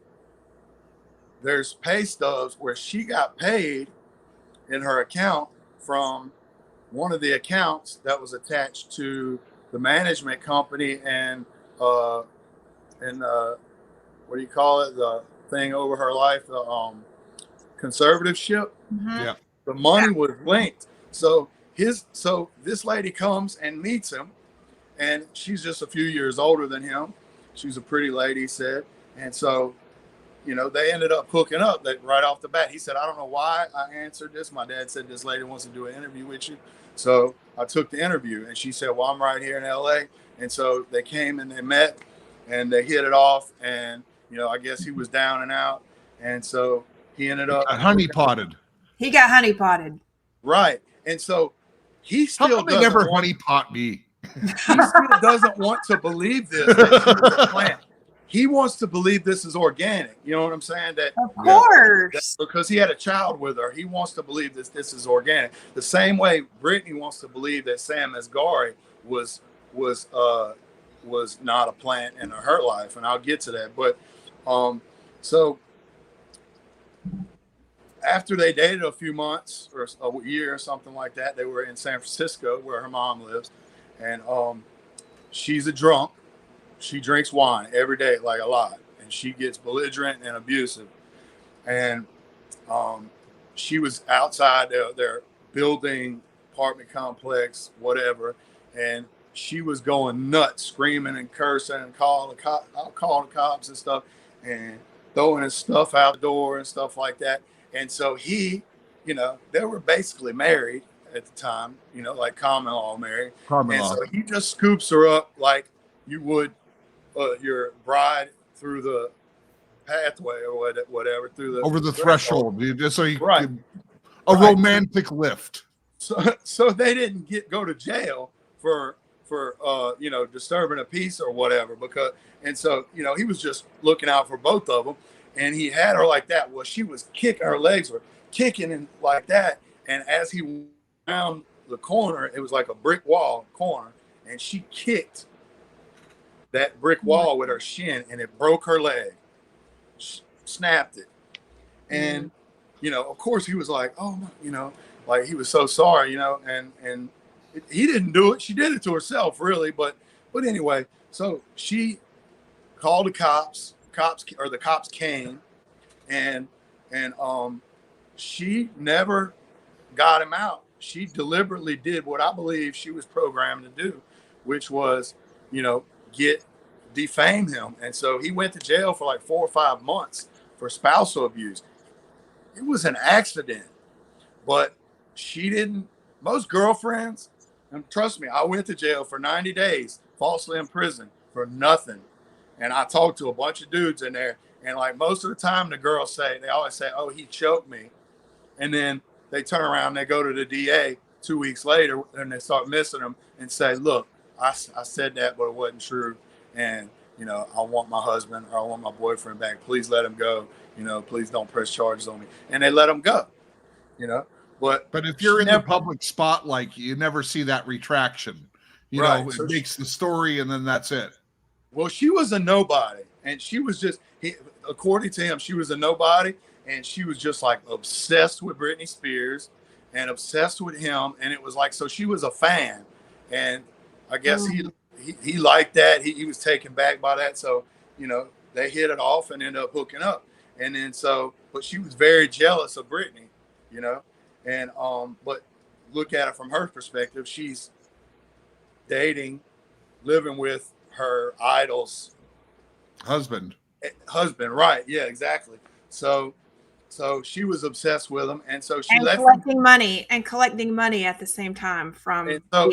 there's pay stubs where she got paid in her account from one of the accounts that was attached to the management company and what do you call it? The thing over her life, the conservatorship. Yeah. The money was linked. So this lady comes and meets him, and she's just a few years older than him. She's a pretty lady, he said. And so, you know, they ended up hooking up that right off the bat. He said, I don't know why I answered this. My dad said this lady wants to do an interview with you. So I took the interview, and she said, well, I'm right here in LA. And so they came and they met and they hit it off. And, you know, I guess he was down and out. And so he ended up honeypotted. He got honeypotted. Right. And so he still doesn't never honeypot me. He still doesn't want to believe this. That she was a plant. He wants to believe this is organic. You know what I'm saying? That, of course. Because he had a child with her. He wants to believe this is organic. The same way Britney wants to believe that Sam Asghari was not a plant in her life. And I'll get to that. But so after they dated a few months or a year or something like that, they were in San Francisco where her mom lives. And she's a drunk. She drinks wine every day, like a lot. And she gets belligerent and abusive. And she was outside their building, apartment complex, whatever. And she was going nuts, screaming and cursing and calling the cops and stuff, and throwing his stuff out the door and stuff like that. And so he, they were basically married at the time, like common law married. So he just scoops her up like you would your bride through the pathway or whatever, through the over the threshold. Just so you right. A romantic lift. So they didn't go to jail for disturbing a peace or whatever, and so he was just looking out for both of them, and he had her like that. Well, she was kicking, her legs were kicking and like that, and as he went around the corner, it was like a brick wall corner, and she kicked that brick wall with her shin, and it broke her leg, snapped it, and of course he was like, oh, like he was so sorry, and he didn't do it. She did it to herself, really. But anyway, so she called the cops. The cops came, and she never got him out. She deliberately did what I believe she was programmed to do, which was, defame him. And so he went to jail for like 4 or 5 months for spousal abuse. It was an accident, but she didn't. Most girlfriends, and trust me, I went to jail for 90 days, falsely in prison for nothing. And I talked to a bunch of dudes in there, and like most of the time the girls they always say, oh, he choked me. And then they turn around and they go to the DA 2 weeks later and they start missing them and say, look, I said that, but it wasn't true. And, I want my husband or I want my boyfriend back. Please let him go. Please don't press charges on me. And they let him go, But if you're in the public spotlight, you never see that retraction. It makes the story and then that's it. Well, she was a nobody, and she was just, according to him, she was a nobody, and she was just like obsessed with Britney Spears and obsessed with him. And it was like, so she was a fan, and I guess he liked that. He was taken back by that. So, they hit it off and ended up hooking up. And then but she was very jealous of Britney, and but look at it from her perspective. She's living with her idol's husband, right? Yeah, exactly. So she was obsessed with him, and so she left collecting money at the same time from. And so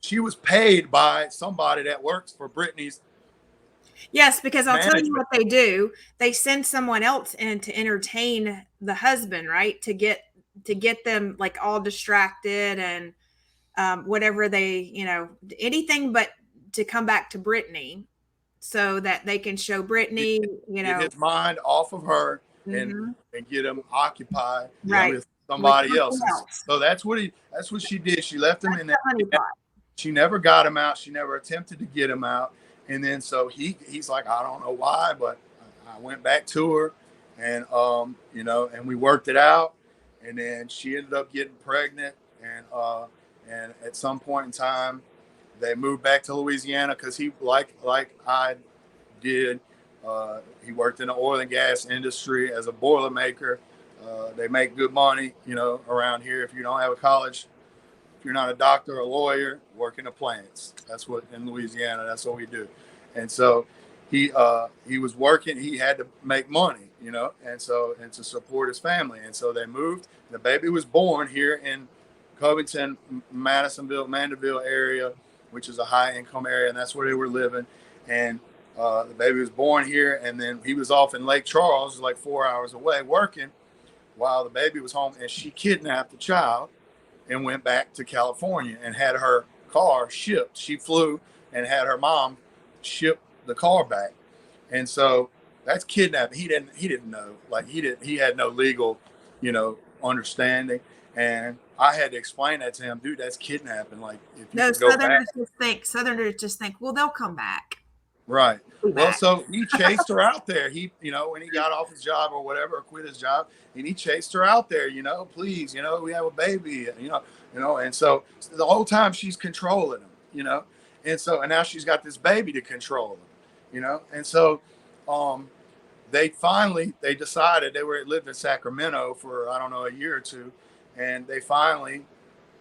she was paid by somebody that works for Britney's. Yes, because I'll tell you what they do. They send someone else in to entertain the husband, right? To get them like all distracted and whatever they, anything but to come back to Britney so that they can show Britney, get his mind off of her and get him occupied with somebody else. So that's what she did. She left him in that. She never got him out. She never attempted to get him out. And then so he's like, I don't know why, but I went back to her, and and we worked it out. And then she ended up getting pregnant, and at some point in time, they moved back to Louisiana because he, like I did, he worked in the oil and gas industry as a boiler maker. They make good money, around here. If you don't have a college, if you're not a doctor or a lawyer, work in the plants. That's what in Louisiana. That's what we do. And so he was working. He had to make money, and to support his family. And so they moved. The baby was born here in Covington, Madisonville, Mandeville area, which is a high income area, and that's where they were living. And the baby was born here, and then he was off in Lake Charles, like 4 hours away, working while the baby was home. And she kidnapped the child and went back to California and had her car shipped. She flew and had her mom ship the car back. And so that's kidnapping. He didn't know. Like he had no legal, understanding. And I had to explain that to him, dude, that's kidnapping. Like if you go back. Southerners just think, well, they'll come back. Right. Well, so he chased her out there. He, you know, when he got off his job or whatever, or quit his job, and he chased her out there, you know, please, you know, we have a baby, and so the whole time she's controlling him, you know, and now she's got this baby to control him, you know, and so they decided lived in Sacramento for, I don't know, a year or two, and they finally,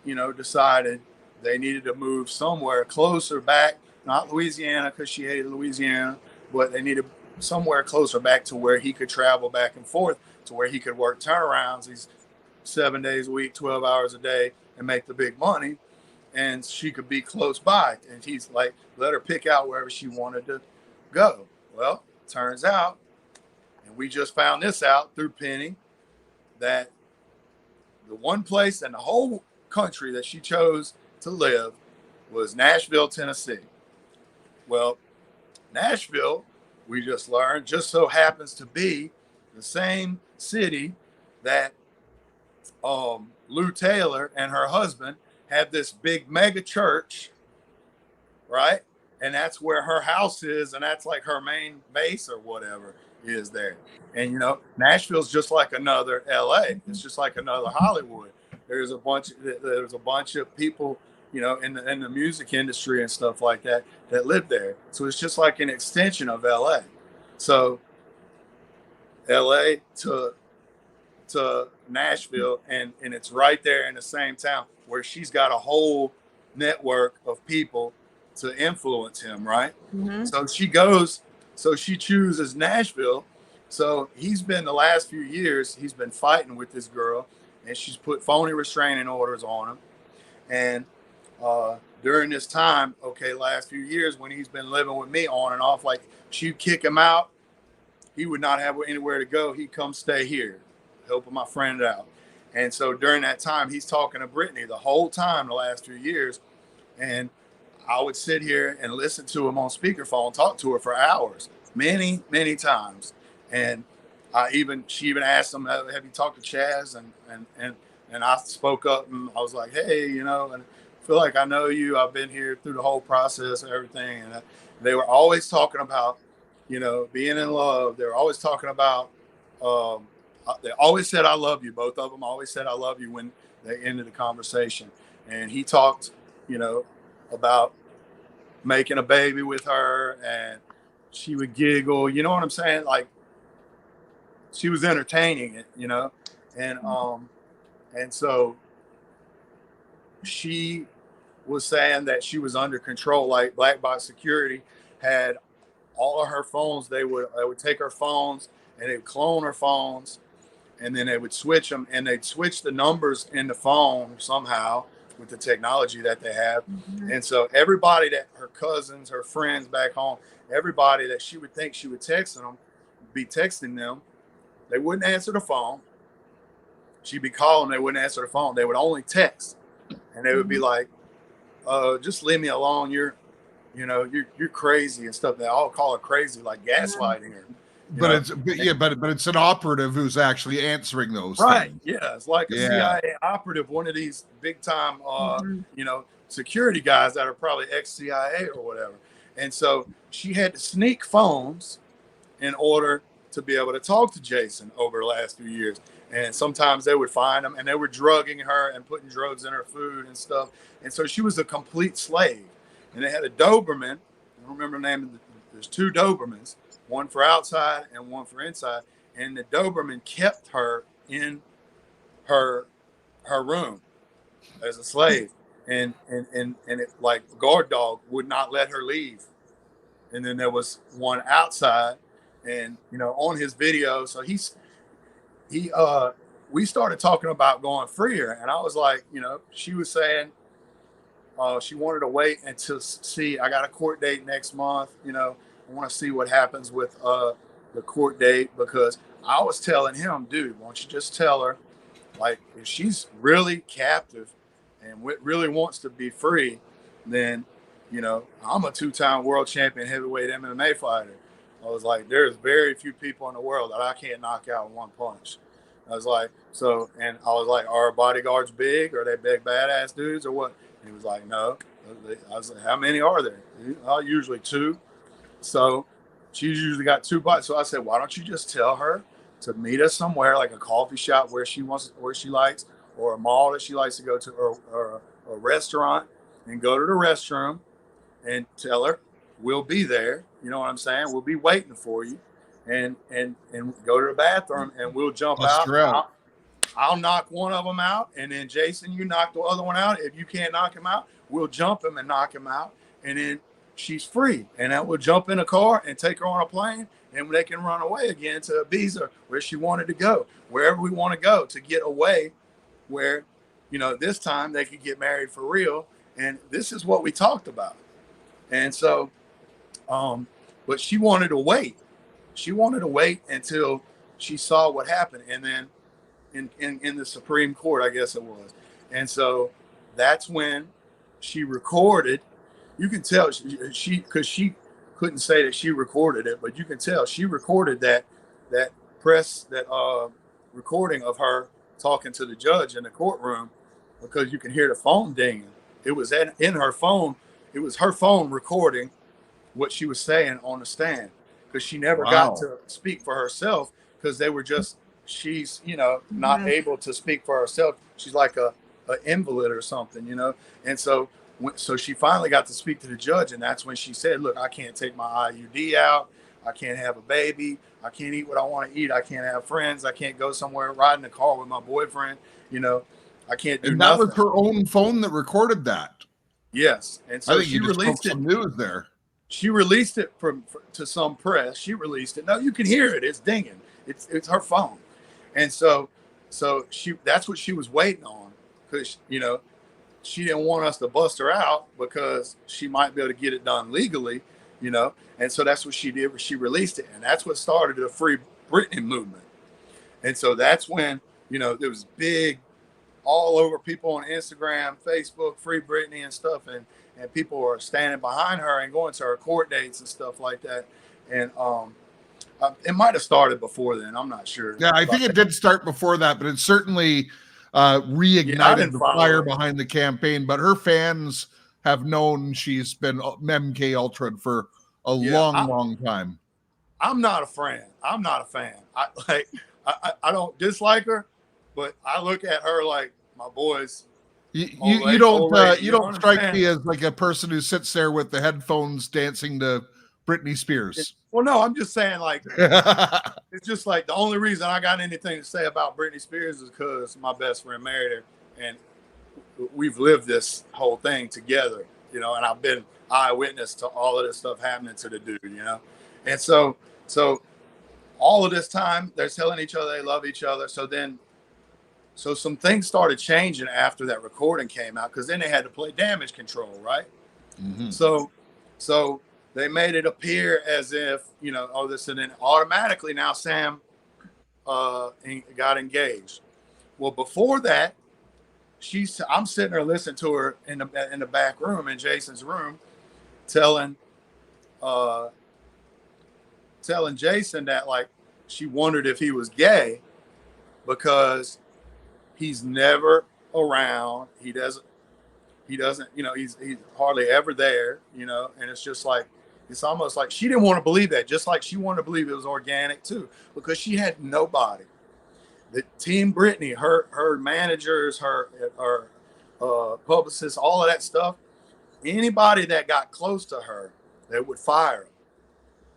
you know, decided they needed to move somewhere closer back, not Louisiana, because she hated Louisiana, but they needed somewhere closer back to where he could travel back and forth, to where he could work turnarounds these 7 days a week, 12 hours a day, and make the big money. And she could be close by. And he's like, let her pick out wherever she wanted to go. Well, turns out, and we just found this out through Penny, that the one place in the whole country that she chose to live was Nashville, Tennessee. Well, Nashville, we just learned, just so happens to be the same city that Lou Taylor and her husband had this big mega church, right? And that's where her house is, and that's like her main base or whatever is there. And, you know, Nashville's just like another LA. It's just like another Hollywood. There's a bunch of people, you know, in the music industry and stuff like that live there. So it's just like an extension of LA. So LA to Nashville, and it's right there in the same town, where she's got a whole network of people to influence him, right? Mm-hmm. So she chooses Nashville. So he's been, the last few years, he's been fighting with this girl, and she's put phony restraining orders on him. And during this time, last few years, when he's been living with me on and off, like, she'd kick him out. He would not have anywhere to go. He'd come stay here, helping my friend out. And so during that time, he's talking to Britney the whole time, the last few years. And I would sit here and listen to him on speakerphone, talk to her for hours, many, many times. And she even asked him, have you talked to Chaz? And I spoke up, and I was like, hey, you know, and I feel like I know you. I've been here through the whole process and everything. And they were always talking about, you know, being in love. They were always talking about, they always said, I love you. Both of them always said, I love you when they ended the conversation. And he talked, you know, about making a baby with her, and she would giggle, you know what I'm saying? Like, she was entertaining it, you know? And so she was saying that she was under control, like Black Box Security had all of her phones. They would take her phones, and they'd clone her phones, and then they would switch them, and they'd switch the numbers in the phone somehow with the technology that they have. Mm-hmm. And so everybody, that her cousins, her friends back home, everybody that she would think she would be texting them, they wouldn't answer the phone. She'd be calling, they wouldn't answer the phone. They would only text, and they would be like, just leave me alone. You're crazy and stuff. They all call her crazy, like gaslighting her. But it's an operative who's actually answering those right things. Yeah, it's like a CIA operative, one of these big time security guys that are probably ex-CIA or whatever. And so she had to sneak phones in order to be able to talk to Jason over the last few years. And sometimes they would find him, and they were drugging her and putting drugs in her food and stuff. And so she was a complete slave. And they had a Doberman. I don't remember the name. There's two Dobermans, one for outside and one for inside. And the Doberman kept her in her room as a slave. And it, like, guard dog, would not let her leave. And then there was one outside, and, you know, on his video. So we started talking about going freer. And I was like, you know, she was saying, she wanted to wait until see, I got a court date next month. You know, I want to see what happens with the court date, because I was telling him, dude, why don't you just tell her, like, if she's really captive and really wants to be free, then, you know, I'm a 2-time world champion heavyweight MMA fighter. I was like, there's very few people in the world that I can't knock out in one punch. I was like, and I was like, are our bodyguards big? Are they big badass dudes or what? And he was like, no. I was like, how many are there? Usually 2. So She's usually got 2 bikes. So I said, why don't you just tell her to meet us somewhere, like a coffee shop where she likes, or a mall that she likes to go to, or a restaurant, and go to the restroom and tell her we'll be there. You know what I'm saying? We'll be waiting for you, and go to the bathroom, and we'll jump Bust her out. I'll knock one of them out, and then Jason, you knock the other one out. If you can't knock him out, we'll jump him and knock him out, and then she's free. And then we'll jump in a car and take her on a plane, and they can run away again to Ibiza, where she wanted to go, wherever we want to go, to get away, where, you know, this time they could get married for real. And this is what we talked about. And so, but she wanted to wait. She wanted to wait until she saw what happened. And then in the Supreme Court, I guess it was. And so that's when she recorded. You can tell she because she couldn't say that she recorded it, but you can tell she recorded that recording of her talking to the judge in the courtroom, because you can hear the phone dinging. It was in her phone. It was her phone recording what she was saying on the stand, because she never got to speak for herself, because they were just, she's, you know, not able to speak for herself. She's like a invalid or something, you know. And so she finally got to speak to the judge, and that's when she said, look, I can't take my IUD out. I can't have a baby. I can't eat what I want to eat. I can't have friends. I can't go somewhere, ride in the car with my boyfriend. You know, I can't do nothing. And that was her own phone that recorded that. Yes. And so I think she released it. Some news there. She released it to some press. She released it. Now you can hear it. It's dinging. It's her phone. And so that's what she was waiting on, because, you know, she didn't want us to bust her out, because she might be able to get it done legally, you know. And so that's what she did. She released it, and that's what started the Free Britney movement. And so that's when, you know, there was big, all over, people on Instagram, Facebook, Free Britney and stuff, and people are standing behind her and going to her court dates and stuff like that. And it might have started before then. I'm not sure. Yeah, I think it did start before that, but it certainly reignited the fire behind the campaign. But her fans have known she's been MK Ultra for a long time. I'm not a fan. I don't dislike her, but I look at her like my boys. You don't strike me as like a person who sits there with the headphones dancing to Britney Spears. Well, no, I'm just saying, like, it's just like the only reason I got anything to say about Britney Spears is because my best friend married her, and we've lived this whole thing together, you know, and I've been eyewitness to all of this stuff happening to the dude, you know. And so all of this time they're telling each other they love each other. So some things started changing after that recording came out, because then they had to play Damage Control, right? Mm-hmm. So they made it appear as if, you know, oh, this, and then automatically now Sam got engaged. Well, before that, I'm sitting there listening to her in the back room, in Jason's room, telling Jason that, like, she wondered if he was gay, because he's never around. He doesn't, you know, he's hardly ever there, you know. And it's just like, it's almost like she didn't want to believe that, just like she wanted to believe it was organic too, because she had nobody. The Team Britney, her managers, her publicists, all of that stuff, anybody that got close to her, they would fire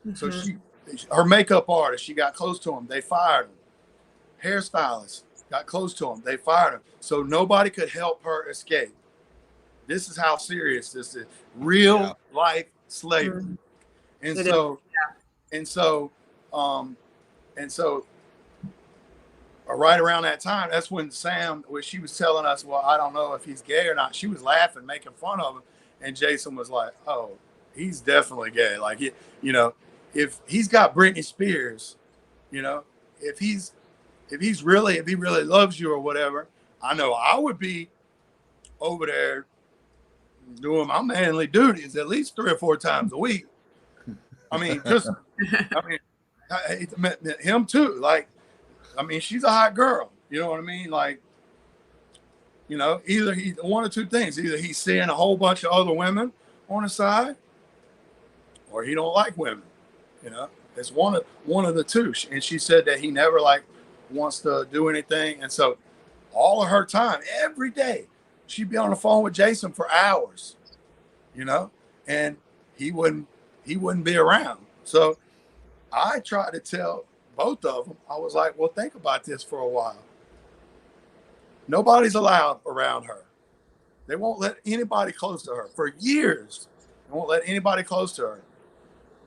him. Mm-hmm. So her makeup artist, she got close to him, they fired him. Hairstylist got close to him, they fired him. So nobody could help her escape. This is how serious this is. Real life slavery. Mm-hmm. And so right around that time, that's when Sam, when she was telling us, well, I don't know if he's gay or not. She was laughing, making fun of him. And Jason was like, oh, he's definitely gay. Like, you know, if he's got Britney Spears, you know, if he really loves you or whatever, I know I would be over there doing my manly duties at least 3 or 4 times a week. I mean, him too. Like, I mean, she's a hot girl. You know what I mean? Like, you know, either he, one or two things. Either he's seeing a whole bunch of other women on the side, or he don't like women. You know, it's one of the two. And she said that he never like wants to do anything. And so all of her time, every day, she'd be on the phone with Jason for hours, you know, and he wouldn't be around. So I tried to tell both of them, I was like, well, think about this for a while. Nobody's allowed around her. They won't let anybody close to her for years. They won't let anybody close to her.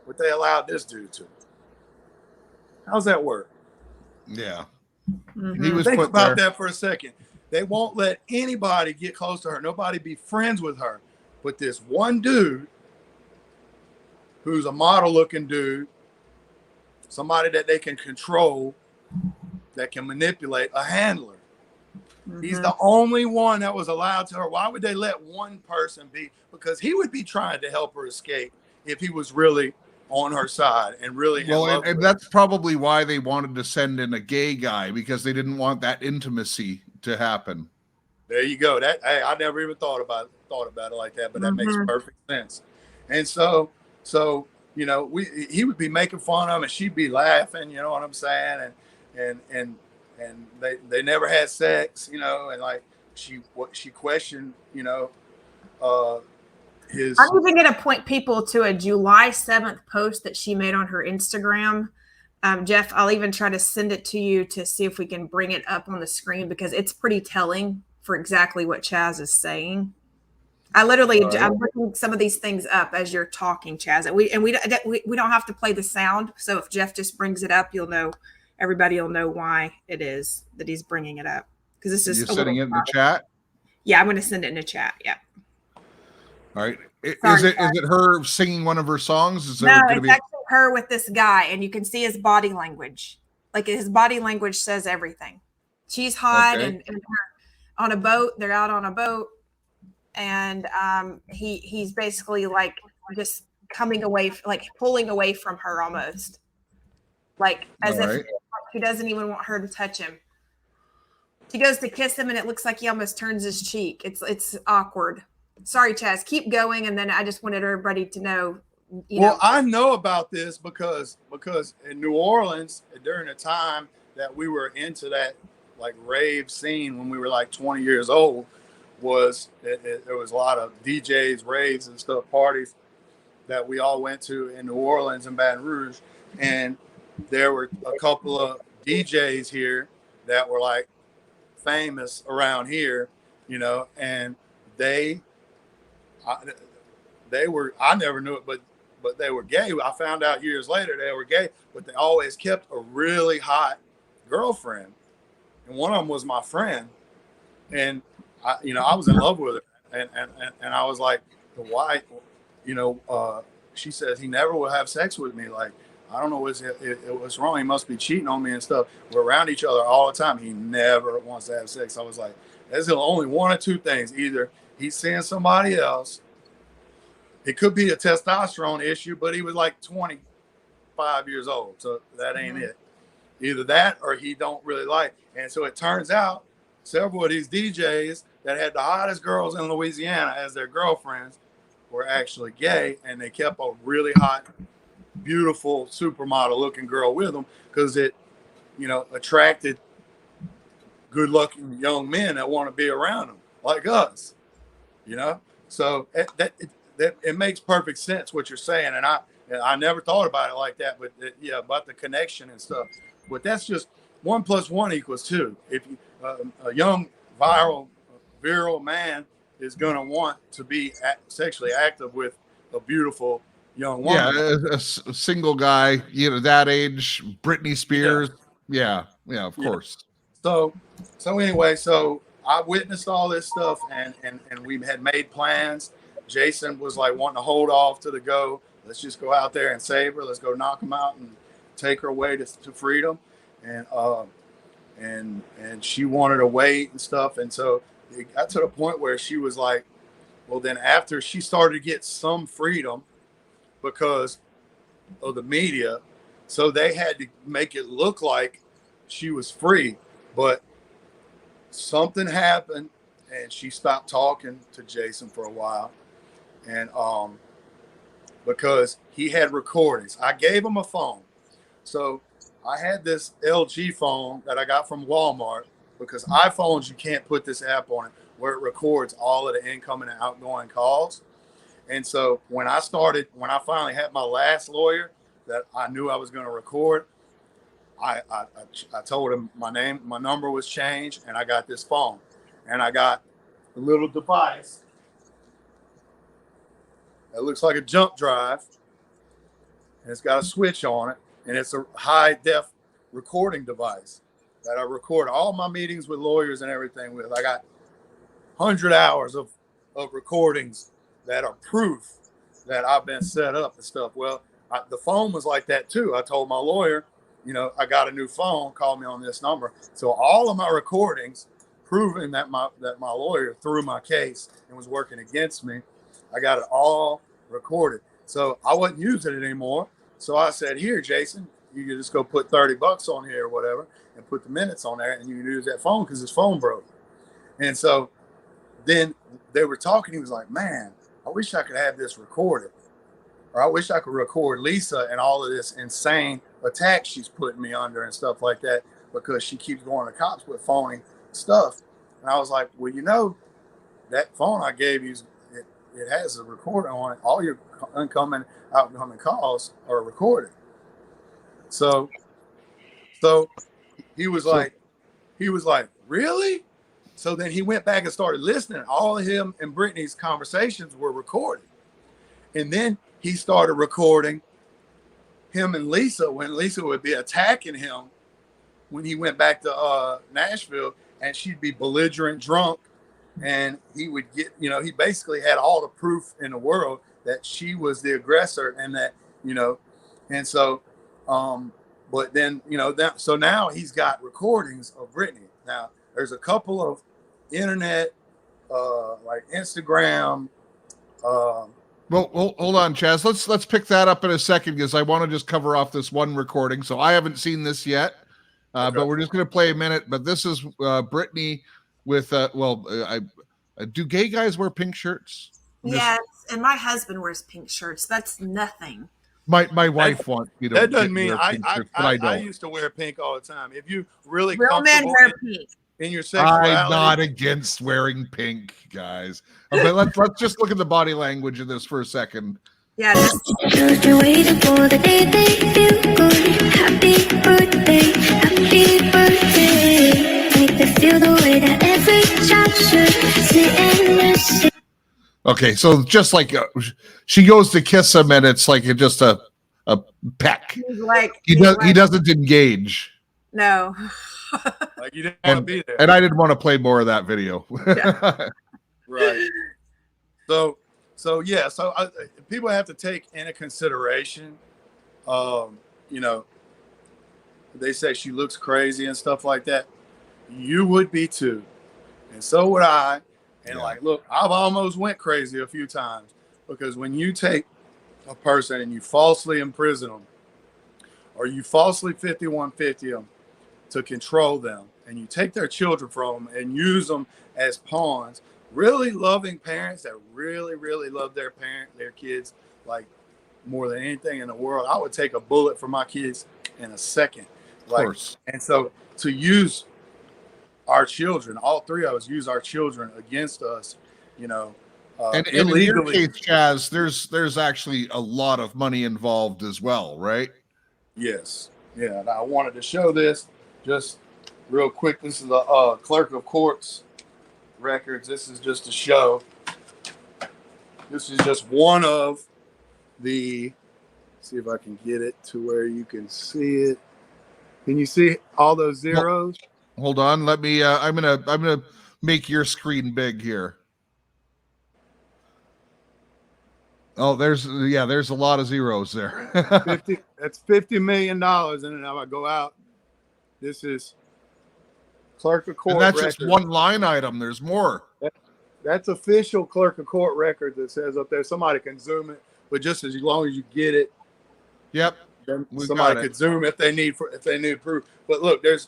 But they allowed this dude to. How's that work? Yeah. Mm-hmm. He was Think put about there. that for a second. They won't let anybody get close to her. Nobody be friends with her. But this one dude, who's a model-looking dude, somebody that they can control, that can manipulate, a handler. Mm-hmm. He's the only one that was allowed to her. Why would they let one person be? Because he would be trying to help her escape if he was really on her side and really and that's probably why they wanted to send in a gay guy, because they didn't want that intimacy to happen. There you go. That I never even thought about it like that, but that makes perfect sense. And so you know, he would be making fun of him and she'd be laughing, you know what I'm saying? And they never had sex, you know, and like she questioned, you know, his. I'm even going to point people to a July 7th post that she made on her Instagram. Jeff, I'll even try to send it to you to see if we can bring it up on the screen, because it's pretty telling for exactly what Chaz is saying. I'm looking some of these things up as you're talking, Chaz, and we don't have to play the sound. So if Jeff just brings it up, everybody will know why it is that he's bringing it up, because this is. You're sending it in the chat. Yeah, I'm going to send it in the chat. Yeah. All right. Is it her singing one of her songs? No, it's actually her with this guy, and you can see his body language. Like, his body language says everything. She's hot, okay. and on a boat. They're out on a boat, and he's basically like just coming away, like pulling away from her almost, like as if he doesn't even want her to touch him. She goes to kiss him, and it looks like he almost turns his cheek. It's awkward. Sorry, Chaz, keep going. And then I just wanted everybody to know. I know about this because in New Orleans, during the time that we were into that like rave scene when we were like 20 years old, there was a lot of DJs, raves and stuff, parties that we all went to in New Orleans and Baton Rouge. And there were a couple of DJs here that were like famous around here, you know, and I never knew it, but they were gay. I found out years later they were gay, but they always kept a really hot girlfriend. And one of them was my friend. And I was in love with her. And I was like, why, she says he never will have sex with me. Like, I don't know what's wrong. He must be cheating on me and stuff. We're around each other all the time. He never wants to have sex. I was like, there's only one or two things. Either he's seeing somebody else. It could be a testosterone issue, but he was like 25 years old. So that ain't it. Either that or he don't really like. And so it turns out several of these DJs that had the hottest girls in Louisiana as their girlfriends were actually gay, and they kept a really hot, beautiful supermodel looking girl with them because it, attracted good looking young men that want to be around them like us, So it makes perfect sense what you're saying. And I never thought about it like that, but about the connection and stuff. But that's just 1 + 1 = 2. If a young virile man is going to want to be sexually active with a beautiful young woman. Yeah, a single guy, that age, Britney Spears. Yeah, of course. So anyway, I witnessed all this stuff, and we had made plans. Jason was like wanting to hold off to the go. Let's just go out there and save her. Let's go knock him out and take her away to freedom. And she wanted to wait and stuff. And so it got to the point where she was like, well, then after she started to get some freedom because of the media, so they had to make it look like she was free. But something happened and she stopped talking to Jason for a while. And because he had recordings. I gave him a phone. So I had this LG phone that I got from Walmart, because iPhones, you can't put this app on it where it records all of the incoming and outgoing calls. And so when I finally had my last lawyer that I knew I was going to record, I told him my number was changed, and I got this phone, and I got a little device that looks like a jump drive, and it's got a switch on it, and it's a high def recording device that I record all my meetings with lawyers and everything with. I got 100 hours of recordings that are proof that I've been set up and stuff. Well, the phone was like that too. I told my lawyer, I got a new phone, call me on this number. So all of my recordings proving that my lawyer threw my case and was working against me, I got it all recorded. So I wasn't using it anymore. So I said, here, Jason, you can just go put $30 on here or whatever and put the minutes on there, and you can use that phone because his phone broke. And so then they were talking. He was like, man, I wish I could have this recorded. Or I wish I could record Lisa and all of this insane attack she's putting me under and stuff like that, because she keeps going to cops with phony stuff. And I was like, well, that phone I gave you, it has a recorder on it. All your incoming, outgoing calls are recorded. So he was like, really? So then he went back and started listening. All of him and Britney's conversations were recorded. And then he started recording him and Lisa when Lisa would be attacking him when he went back to Nashville, and she'd be belligerent drunk. And he would get, he basically had all the proof in the world that she was the aggressor, and that, and so, but then, so now he's got recordings of Britney. Now there's a couple of internet, like Instagram. Well, hold on, Chaz. Let's pick that up in a second, because I want to just cover off this one recording. So I haven't seen this yet, Okay. but we're just going to play a minute. But this is Britney with, do gay guys wear pink shirts? Yes, and my husband wears pink shirts. That's nothing. My wife wants me to. That doesn't mean wear pink shirts, but I don't. I used to wear pink all the time. If you really Real men comfortable wear pink. in your sexuality, I'm not against wearing pink, guys. But let's just look at the body language of this for a second. Yeah, just Just been waiting for the day they feel good. Happy birthday. Make me feel the way that every child should. Sit and listen. Okay, so just like she goes to kiss him, and it's like just a peck. he's like He doesn't engage. No. like you didn't want to be there. And I didn't want to play more of that video. Yeah. Right. So people have to take into consideration, they say she looks crazy and stuff like that. You would be too. And so would I. And look, I've almost went crazy a few times, because when you take a person and you falsely imprison them, or you falsely 5150 them to control them, and you take their children from them and use them as pawns, really loving parents that really, really love their kids, like more than anything in the world, I would take a bullet for my kids in a second. Of course. And so to use our children, all three of us use our children against us, and illegally. in your case, Chaz, there's actually a lot of money involved as well, right? Yes. Yeah. And I wanted to show this just real quick. This is a clerk of court's records. This is just a show. This is just one of the, see if I can get it to where you can see it. Can you see all those zeros? Hold on, let me. I'm gonna make your screen big here. Oh, there's a lot of zeros there. That's $50 million, and then I go out. This is clerk of court. And that's record. just one line item. There's more. That's official clerk of court record that says up there. Somebody can zoom it, but just as long as you get it. Yep. Then somebody could zoom if they need proof. But look, there's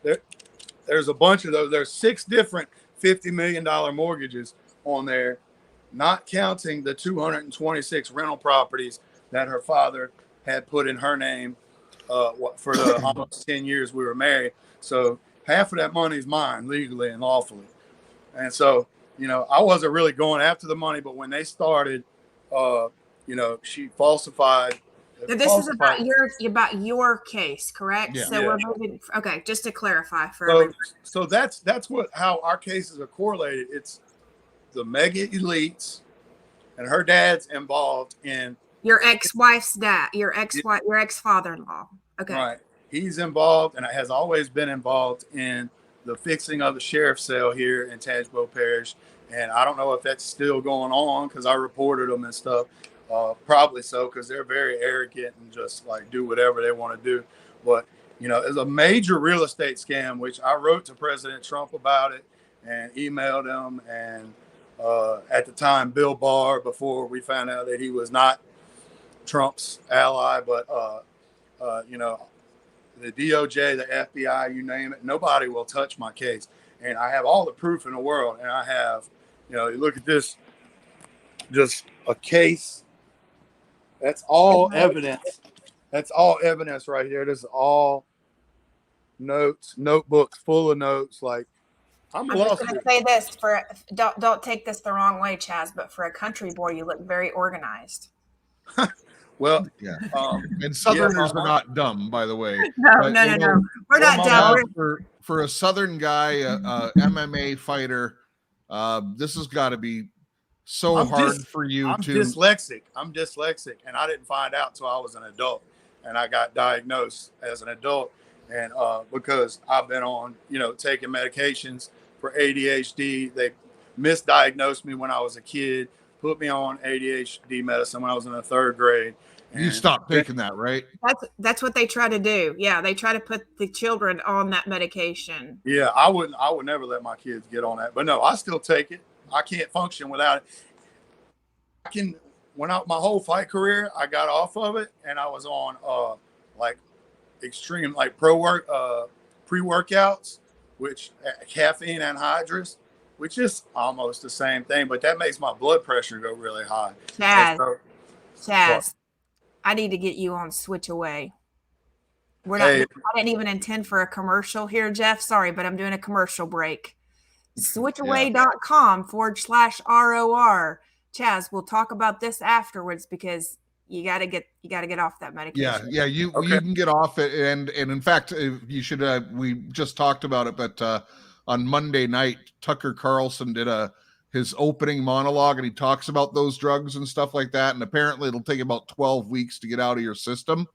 a bunch of those. There's 6 different $50 million mortgages on there, not counting the 226 rental properties that her father had put in her name for the almost 10 years we were married. So half of that money is mine legally and lawfully. And so, you know, I wasn't really going after the money, but when they started, you know, she falsified. This is about your case, correct? Yeah. So Yeah. we're moving. Okay, just to clarify for everybody. So that's how our cases are correlated. It's the mega elites, and her dad's involved in Your ex-wife's dad, your ex-father-in-law. Okay. Right. He's involved and has always been involved in the fixing of the sheriff's cell here in Tazewell Parish. And I don't know if that's still going on because I reported them and stuff. Probably so, because they're very arrogant and just like do whatever they want to do. But, you know, it's a major real estate scam, which I wrote to President Trump about it and emailed him. And at the time, Bill Barr, before we found out that he was not Trump's ally, but, you know, the DOJ, the FBI, you name it, nobody will touch my case. And I have all the proof in the world. And I have, you know, you look at this, just a case. That's all evidence. That's all evidence right here. This is all notes, notebooks full of notes. Like, I'm I'm lost. just going to say this don't take this the wrong way, Chaz, but for a country boy, you look very organized. Well, Yeah. And Southerners are not dumb, by the way. But, No. you know, We're not dumb. for a Southern guy, MMA fighter, this has got to be so hard for you I'm to. dyslexic. I'm dyslexic, and I didn't find out till I was an adult, and I got diagnosed as an adult, and because I've been on, you know, taking medications for ADHD. They misdiagnosed me when I was a kid, put me on ADHD medicine when I was in the 3rd grade. You stopped taking that, right? That's what they try to do. Yeah, they try to put the children on that medication. Yeah, I would never let my kids get on that. But no, I still take it. I can't function without it. My whole fight career, I got off of it and I was on like extreme, like pre-workouts, which caffeine anhydrous, which is almost the same thing, but that makes my blood pressure go really high. Chaz, I need to get you on Switch Away. I didn't even intend for a commercial here, Jeff. Sorry, but I'm doing a commercial break. Switchaway.com/ROR. Chaz, we'll talk about this afterwards because you got to get off that medication. Yeah. You can get off it, and in fact, you should. We just talked about it, but on Monday night, Tucker Carlson did his opening monologue, and he talks about those drugs and stuff like that. And apparently, it'll take about 12 weeks to get out of your system.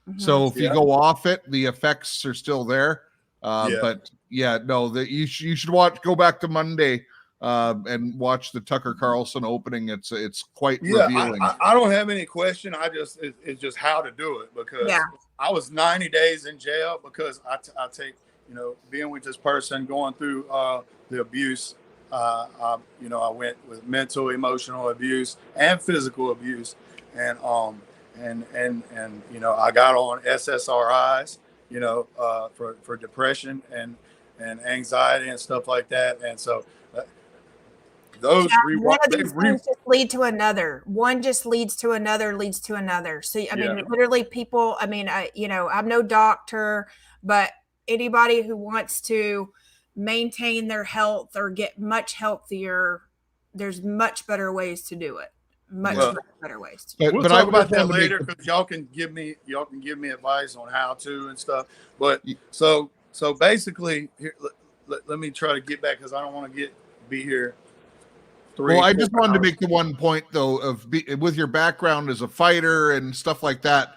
Mm-hmm. So if you go off it, the effects are still there. But yeah, no, you should go back to Monday and watch the Tucker Carlson opening. It's quite revealing. I don't have any question. It's just how to do it, because I was 90 days in jail because I take, you know, being with this person going through the abuse. I went with mental, emotional abuse and physical abuse, and you know, I got on SSRIs, you know, for depression and anxiety and stuff like that. And so those one of these things just lead to another. One just leads to another, leads to another. So I mean, literally, people. I mean, I'm no doctor, but anybody who wants to maintain their health or get much healthier, there's much better ways to do it. Much better ways to do it. We'll talk about that later, because y'all can give me advice on how to and stuff. But so basically, here, let me try to get back, because I don't want to be here. I just wanted to make the one point though with your background as a fighter and stuff like that,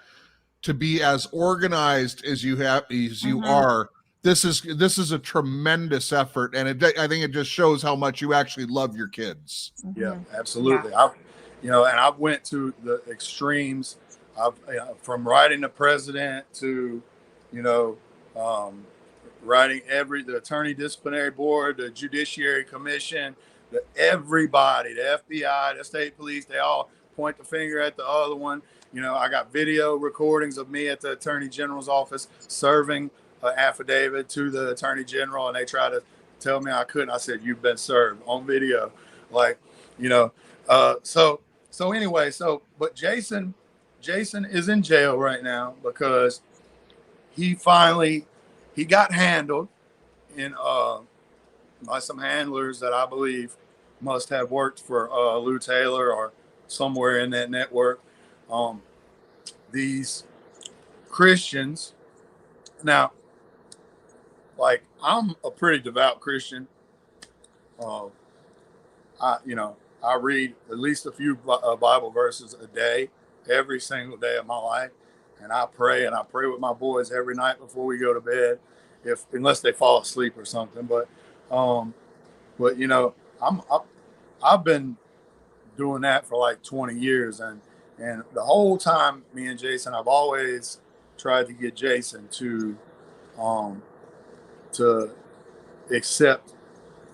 to be as organized as you are. This is a tremendous effort, and I think it just shows how much you actually love your kids. Yeah, absolutely. Yeah. I went to the extremes. From writing the president to, writing the attorney disciplinary board, the judiciary commission, everybody, the FBI, the state police, they all point the finger at the other one. I got video recordings of me at the attorney general's office serving an affidavit to the attorney general, and they tried to tell me I couldn't. I said, "You've been served on video." So anyway, but Jason is in jail right now because he got handled in by some handlers that I believe must have worked for Lou Taylor or somewhere in that network. These Christians, now, like, I'm a pretty devout Christian. I read at least a few Bible verses a day, every single day of my life, and I pray with my boys every night before we go to bed, unless they fall asleep or something. But you know, I've been doing that for like 20 years, and the whole time, me and Jason, I've always tried to get Jason to accept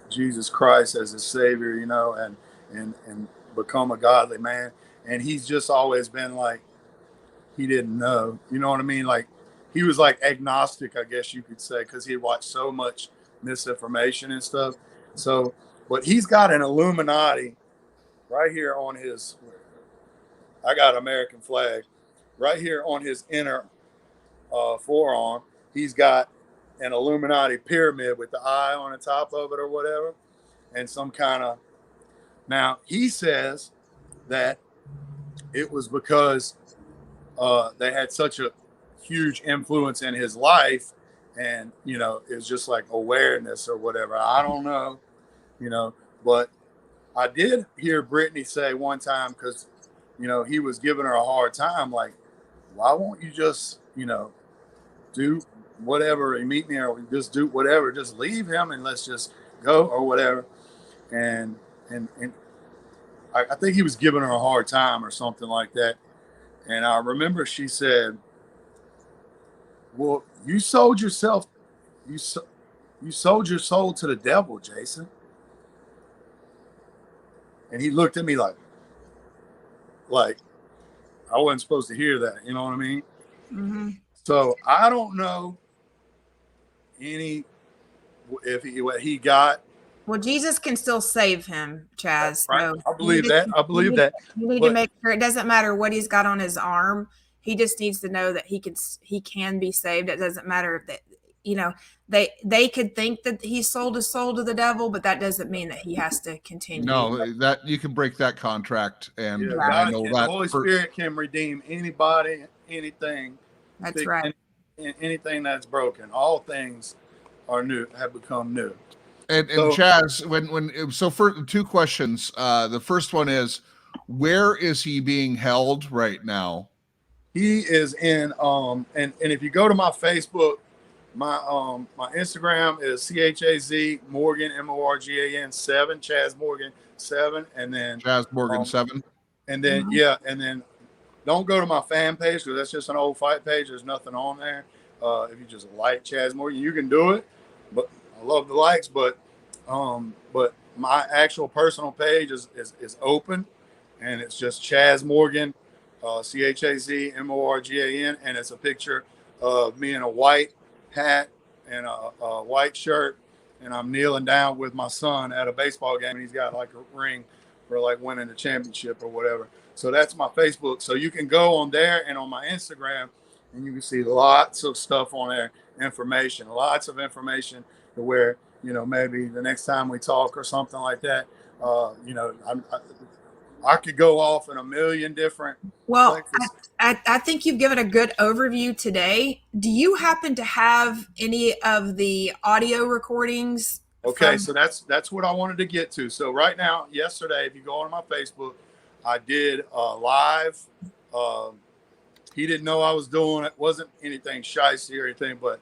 Jesus Christ as his Savior, you know, and become a godly man. And he's just always been like, he didn't know, you know what I mean? Like, he was like agnostic, I guess you could say, because he had watched so much misinformation and stuff. So, but he's got an Illuminati right here on his, I got an American flag right here on his inner forearm. He's got an Illuminati pyramid with the eye on the top of it or whatever, and some kind of, now he says that it was because they had such a huge influence in his life, and, you know, it's just like awareness or whatever. I don't know, you know, but I did hear Britney say one time, because, you know, he was giving her a hard time, like, why won't you just, you know, do whatever and meet me, or just do whatever, just leave him and let's just go or whatever. And I think he was giving her a hard time or something like that. And I remember she said, well, you sold your soul to the devil, Jason. And he looked at me like I wasn't supposed to hear that. You know what I mean? Mm-hmm. So I don't know what he got. Well, Jesus can still save him, Chaz. Right. So I believe that. You need to make sure it doesn't matter what he's got on his arm. He just needs to know that he can be saved. It doesn't matter that, you know, they could think that he sold his soul to the devil, but that doesn't mean that he has to continue. No, that you can break that contract, and Yeah, I know the that Holy Spirit can redeem anybody, anything. That's right. Anything that's broken, all things are new, have become new. And Chaz, so for two questions. The first one is, where is he being held right now? He is in and if you go to my Facebook, my Instagram is CHAZ Morgan MORGAN 7, Chaz Morgan 7, and then Chaz Morgan 7. And then and then don't go to my fan page, because that's just an old fight page. There's nothing on there. If you just like Chaz Morgan, you can do it. But I love the likes, but my actual personal page is open, and it's just Chaz Morgan, CHAZ MORGAN, and it's a picture of me in a white hat and a white shirt, and I'm kneeling down with my son at a baseball game, and he's got like a ring for like winning the championship or whatever. So that's my Facebook. So you can go on there and on my Instagram, and you can see lots of stuff on there, lots of information to where, you know, maybe the next time we talk or something like that, you know, I could go off in a million different. Well, I think you've given a good overview today. Do you happen to have any of the audio recordings? Okay, so that's what I wanted to get to. So right now, yesterday, if you go on my Facebook, I did live. He didn't know I was doing it. Wasn't anything shicey or anything, but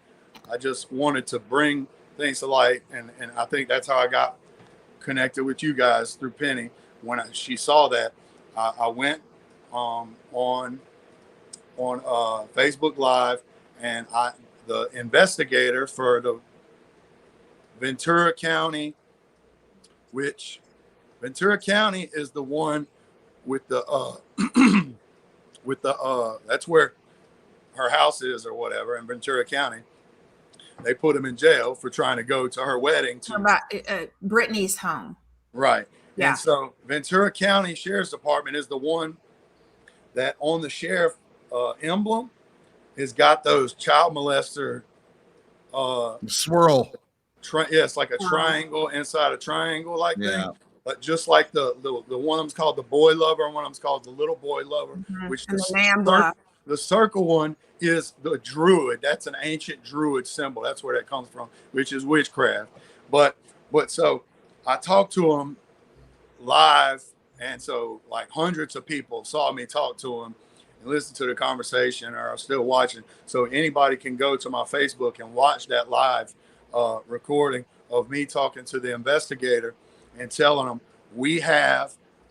I just wanted to bring things to light, and I think that's how I got connected with you guys, through Penny. When she saw that, I went on Facebook Live, and the investigator for the Ventura County, which Ventura County is the one with the that's where her house is or whatever, in Ventura County. They put him in jail for trying to go to her wedding. About Britney's home. Right. Yeah. And so Ventura County Sheriff's Department is the one that on the sheriff emblem has got those child molester swirl. It's like a triangle inside a triangle like Yeah. thing. But just like the one of them's called the boy lover and one of them's called the little boy lover, which the circle one is the druid. That's an ancient druid symbol. That's where that comes from, which is witchcraft. But so I talked to him live, and so like hundreds of people saw me talk to him and listen to the conversation, or are still watching. So anybody can go to my Facebook and watch that live recording of me talking to the investigator and telling them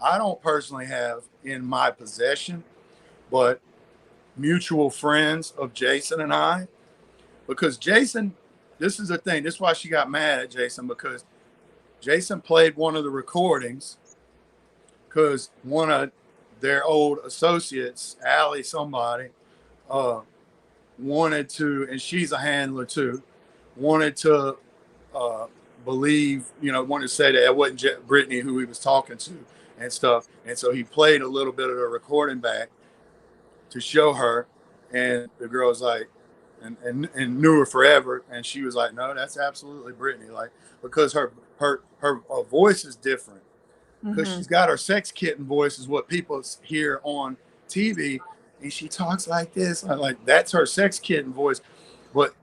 I don't personally have in my possession, but mutual friends of Jason and I, because Jason, this is the thing, this is why she got mad at Jason, because Jason played one of the recordings because one of their old associates, Allie somebody, wanted to, and she's a handler too, wanted to believe, wanted to say that it wasn't Britney who he was talking to and stuff. And so he played a little bit of the recording back to show her. And the girl was like, and knew her forever. And she was like, no, that's absolutely Britney. Like, because her voice is different. Because she's got her sex kitten voice is what people hear on TV. And she talks like this. Like, that's her sex kitten voice. But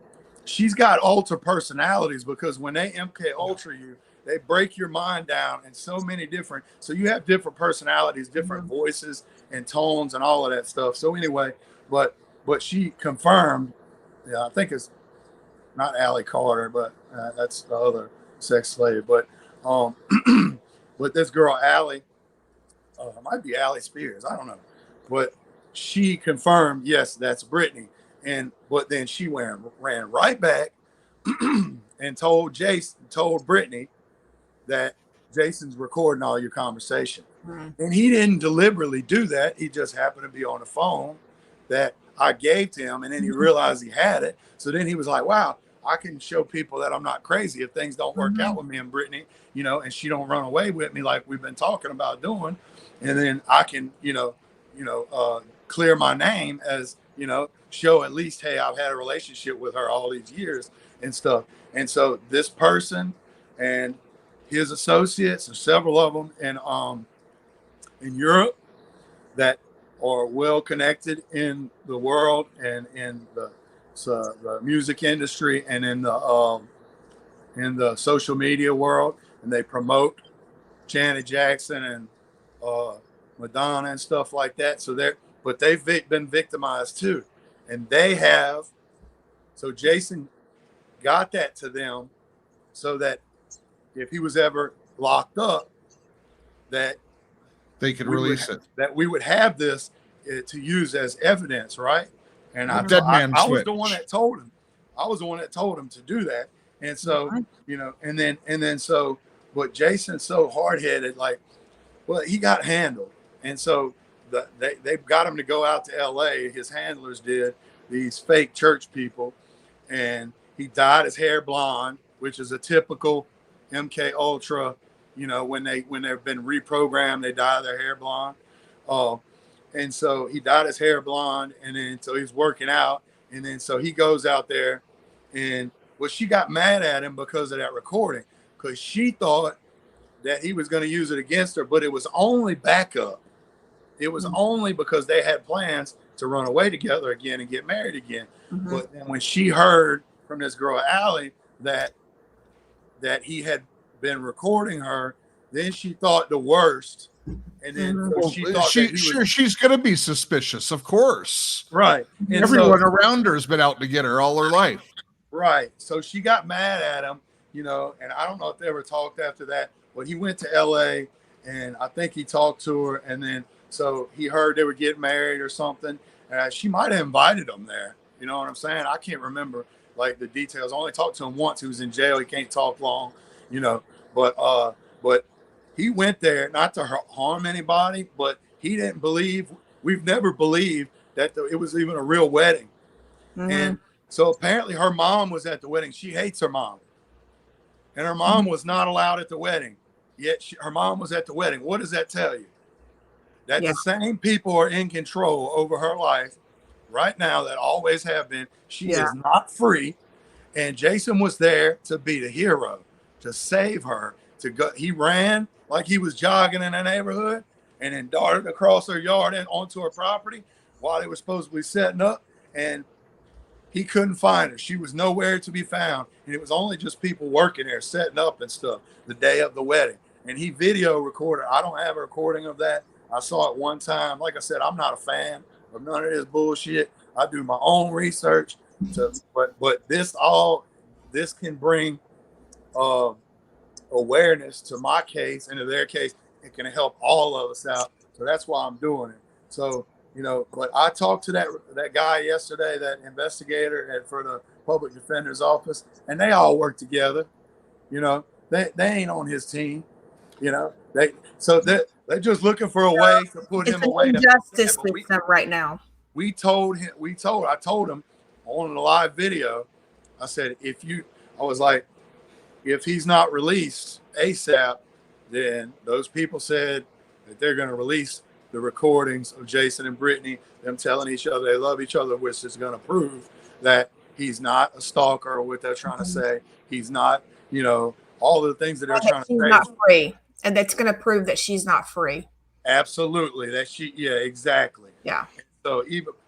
she's got alter personalities, because when they MK Ultra you, they break your mind down in so many different, so you have different personalities, different voices and tones and all of that stuff. So anyway, but she confirmed, I think it's not Allie Carter, but that's the other sex slave. But but this girl Allie, might be Allie Spears, I don't know, but she confirmed, yes, that's Britney. But then she ran right back and told Britney that Jason's recording all your conversation. And he didn't deliberately do that. He just happened to be on the phone that I gave to him, and then he realized he had it. So then he was like, wow, I can show people that I'm not crazy if things don't work out with me and Britney, and she don't run away with me like we've been talking about doing. And then I can, clear my name as, show at least, hey, I've had a relationship with her all these years and stuff. And so this person and his associates, and several of them in Europe that are well connected in the world and in the music industry and in the social media world, and they promote Janet Jackson and Madonna and stuff like that. So they've been victimized too. And so Jason got that to them so that if he was ever locked up, that they could release it. That we would have this to use as evidence, right? And I was the one that told him. I was the one that told him to do that. And so, but Jason's so hard-headed, like, well, he got handled. And so they got him to go out to LA. His handlers did, these fake church people, and he dyed his hair blonde, which is a typical MK Ultra. When they've been reprogrammed, they dye their hair blonde. And so he dyed his hair blonde, and then so he's working out, and then so he goes out there, and she got mad at him because of that recording, because she thought that he was going to use it against her, but it was only backup. It was only because they had plans to run away together again and get married again. But then when she heard from this girl Allie that he had been recording her, then she thought the worst. And then she thought she's going to be suspicious, of course. Right. And everyone around her has been out to get her all her life. Right. So she got mad at him, and I don't know if they ever talked after that, but he went to LA, and I think he talked to her, and then so he heard they were getting married or something. She might have invited him there. You know what I'm saying? I can't remember like the details. I only talked to him once. He was in jail. He can't talk long, but he went there not to harm anybody, but he didn't believe. We've never believed that it was even a real wedding. And so apparently her mom was at the wedding. She hates her mom, and her mom was not allowed at the wedding, yet her mom was at the wedding. What does that tell you? That Yeah. the same people are in control over her life right now that always have been. She is not free. And Jason was there to be the hero, to save her, to go. He ran like he was jogging in the neighborhood and then darted across her yard and onto her property while they were supposedly setting up. And he couldn't find her. She was nowhere to be found. And it was only just people working there, setting up and stuff the day of the wedding. And he video recorded. I don't have a recording of that. I saw it one time. Like I said, I'm not a fan of none of this bullshit. I do my own research. But this can bring awareness to my case and to their case. It can help all of us out. So that's why I'm doing it. So, you know, but I talked to that guy yesterday, that investigator for the public defender's office, and they all work together. You know, they ain't on his team. You know, they're just looking for a way to put him away. It's an injustice system right now. I told him on the live video, I said, if he's not released ASAP, then those people said that they're going to release the recordings of Jason and Britney, them telling each other they love each other, which is going to prove that he's not a stalker, or what they're trying to say. He's not, you know, all the things that they're trying to say. She's not free. And that's going to prove that she's not free. Absolutely. Yeah, exactly. Yeah. So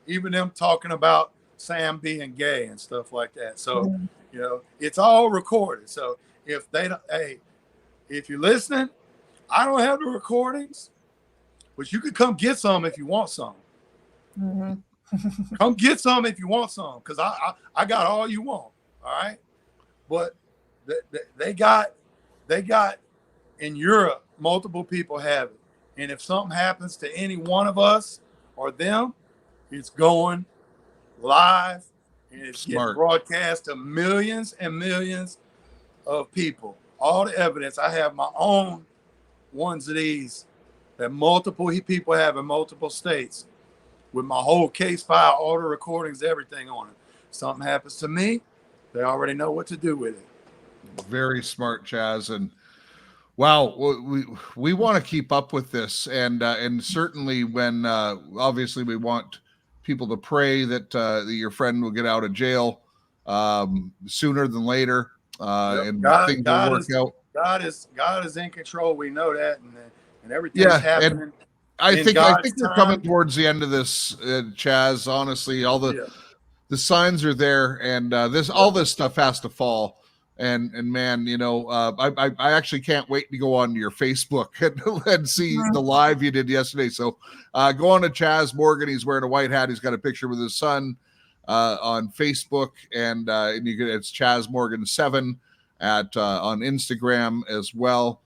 even them talking about Sam being gay and stuff like that. So, you know, it's all recorded. So if you're listening, I don't have the recordings, but you could come get some if you want some. Come get some if you want some, because I got all you want. All right. But they got in Europe, multiple people have it. And if something happens to any one of us or them, it's going live and it's getting broadcast to millions and millions of people. All the evidence. I have my own ones of these that multiple people have in multiple states, with my whole case file, all the recordings, everything on it. Something happens to me, they already know what to do with it. Very smart, Chaz. And wow, we want to keep up with this, and certainly when obviously we want people to pray that your friend will get out of jail sooner than later, and things will work out. God is in control. We know that, and everything's happening. And I think we're coming towards the end of this, Chaz. Honestly, all the signs are there, and all this stuff has to fall. And man, you know, I actually can't wait to go on your Facebook and see the live you did yesterday. So go on to Chaz Morgan. He's wearing a white hat. He's got a picture with his son on Facebook, and it's Chaz Morgan 7 on Instagram as well.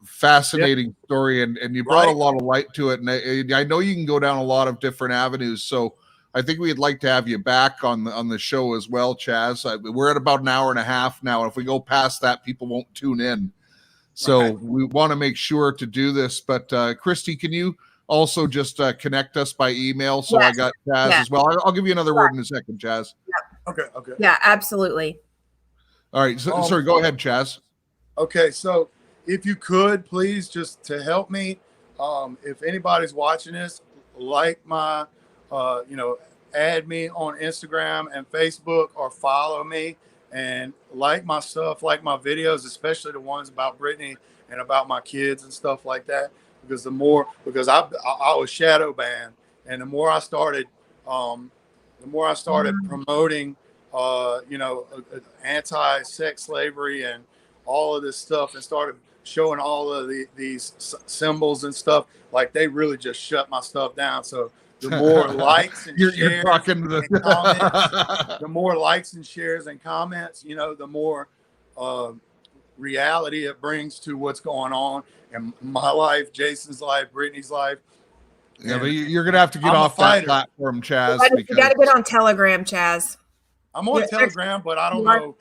Fascinating story, and you brought a lot of light to it. And I know you can go down a lot of different avenues. So I think we'd like to have you back on the show as well, Chaz. We're at about an hour and a half now. If we go past that, people won't tune in. So we want to make sure to do this. But Christy, can you also just connect us by email? So I got Chaz as well. I'll give you another word in a second, Chaz. Okay. Yeah, absolutely. All right. So, sorry, go ahead, Chaz. Okay. So if you could, please, just to help me, if anybody's watching this, like my add me on Instagram and Facebook, or follow me and like my stuff, like my videos, especially the ones about Britney and about my kids and stuff like that. Because I was shadow banned, and the more I started promoting, anti-sex slavery and all of this stuff, and started showing all of these symbols and stuff, like they really just shut my stuff down. So the more likes and shares and comments, the more likes and shares and comments, the more reality it brings to what's going on in my life, Jason's life, Brittany's life. Yeah, but you're going to have to get off that platform, Chaz. You got to get on Telegram, Chaz. I'm on Telegram, but I don't know.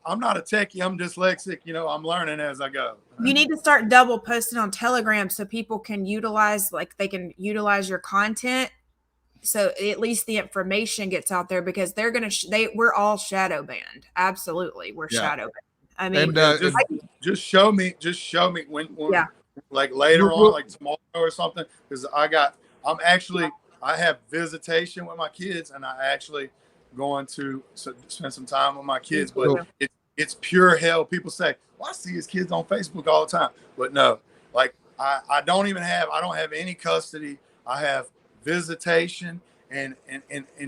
I'm not a techie. I'm dyslexic. I'm learning as I go. You need to start double posting on Telegram so people can utilize your content. So at least the information gets out there, because we're all shadow banned. Absolutely. We're shadow banned. I mean, just show me when Yeah. like later on, like tomorrow or something, because I have visitation with my kids, and I actually going to spend some time with my kids. But it's pure hell. People say, well, I see his kids on Facebook all the time, but no, like I don't have any custody. I have visitation and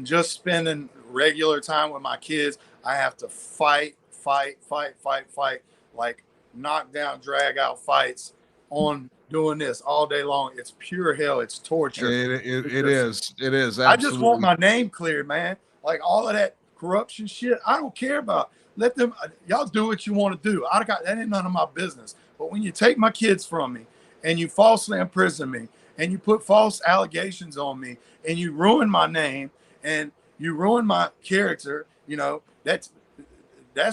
just spending regular time with my kids. I have to fight, like knock down, drag out fights on doing this all day long. It's pure hell. It's torture. It is. Absolutely. I just want my name cleared, man. Like all of that corruption shit, I don't care about. Let them, y'all do what you want to do. That ain't none of my business. But when you take my kids from me and you falsely imprison me and you put false allegations on me and you ruin my name and you ruin my character, that's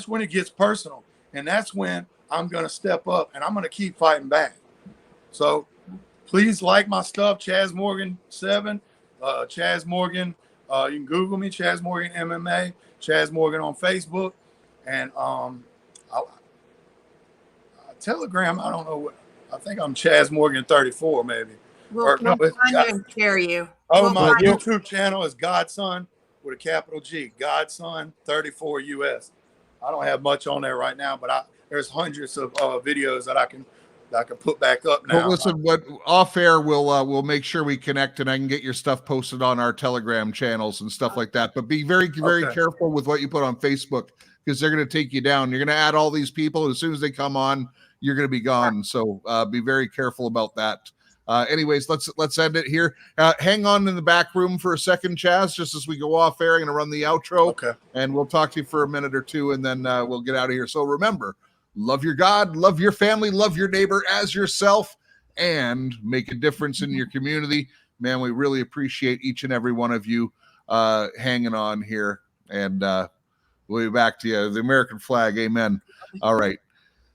when it gets personal. And that's when I'm going to step up and I'm going to keep fighting back. So please like my stuff, Chaz Morgan 7, Chaz Morgan. You can Google me, Chaz Morgan MMA, Chaz Morgan on Facebook. And Telegram, I don't know what. I think I'm Chaz Morgan 34, maybe. We'll find you and share you. My YouTube channel is Godson with a capital G, Godson 34 US. I don't have much on there right now, but there's hundreds of videos that I can put back up now. But listen, what off air we'll make sure we connect and I can get your stuff posted on our Telegram channels and stuff like that. But be very careful with what you put on Facebook, because they're going to take you down. You're going to add all these people. As soon as they come on, you're going to be gone. So be very careful about that. Anyways, let's end it here. Hang on in the back room for a second, Chaz, just as we go off air. I'm going to run the outro. Okay. And we'll talk to you for a minute or two, and then we'll get out of here. So remember, love your God, love your family, love your neighbor as yourself, and make a difference in your community. Man, we really appreciate each and every one of you hanging on here. And we'll be back to you. The American flag. Amen. All right.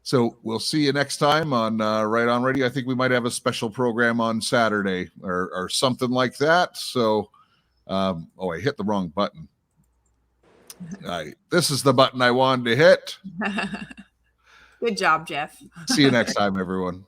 So we'll see you next time on Right On Radio. I think we might have a special program on Saturday or something like that. So, I hit the wrong button. This is the button I wanted to hit. Good job, Jeff. See you next time, everyone.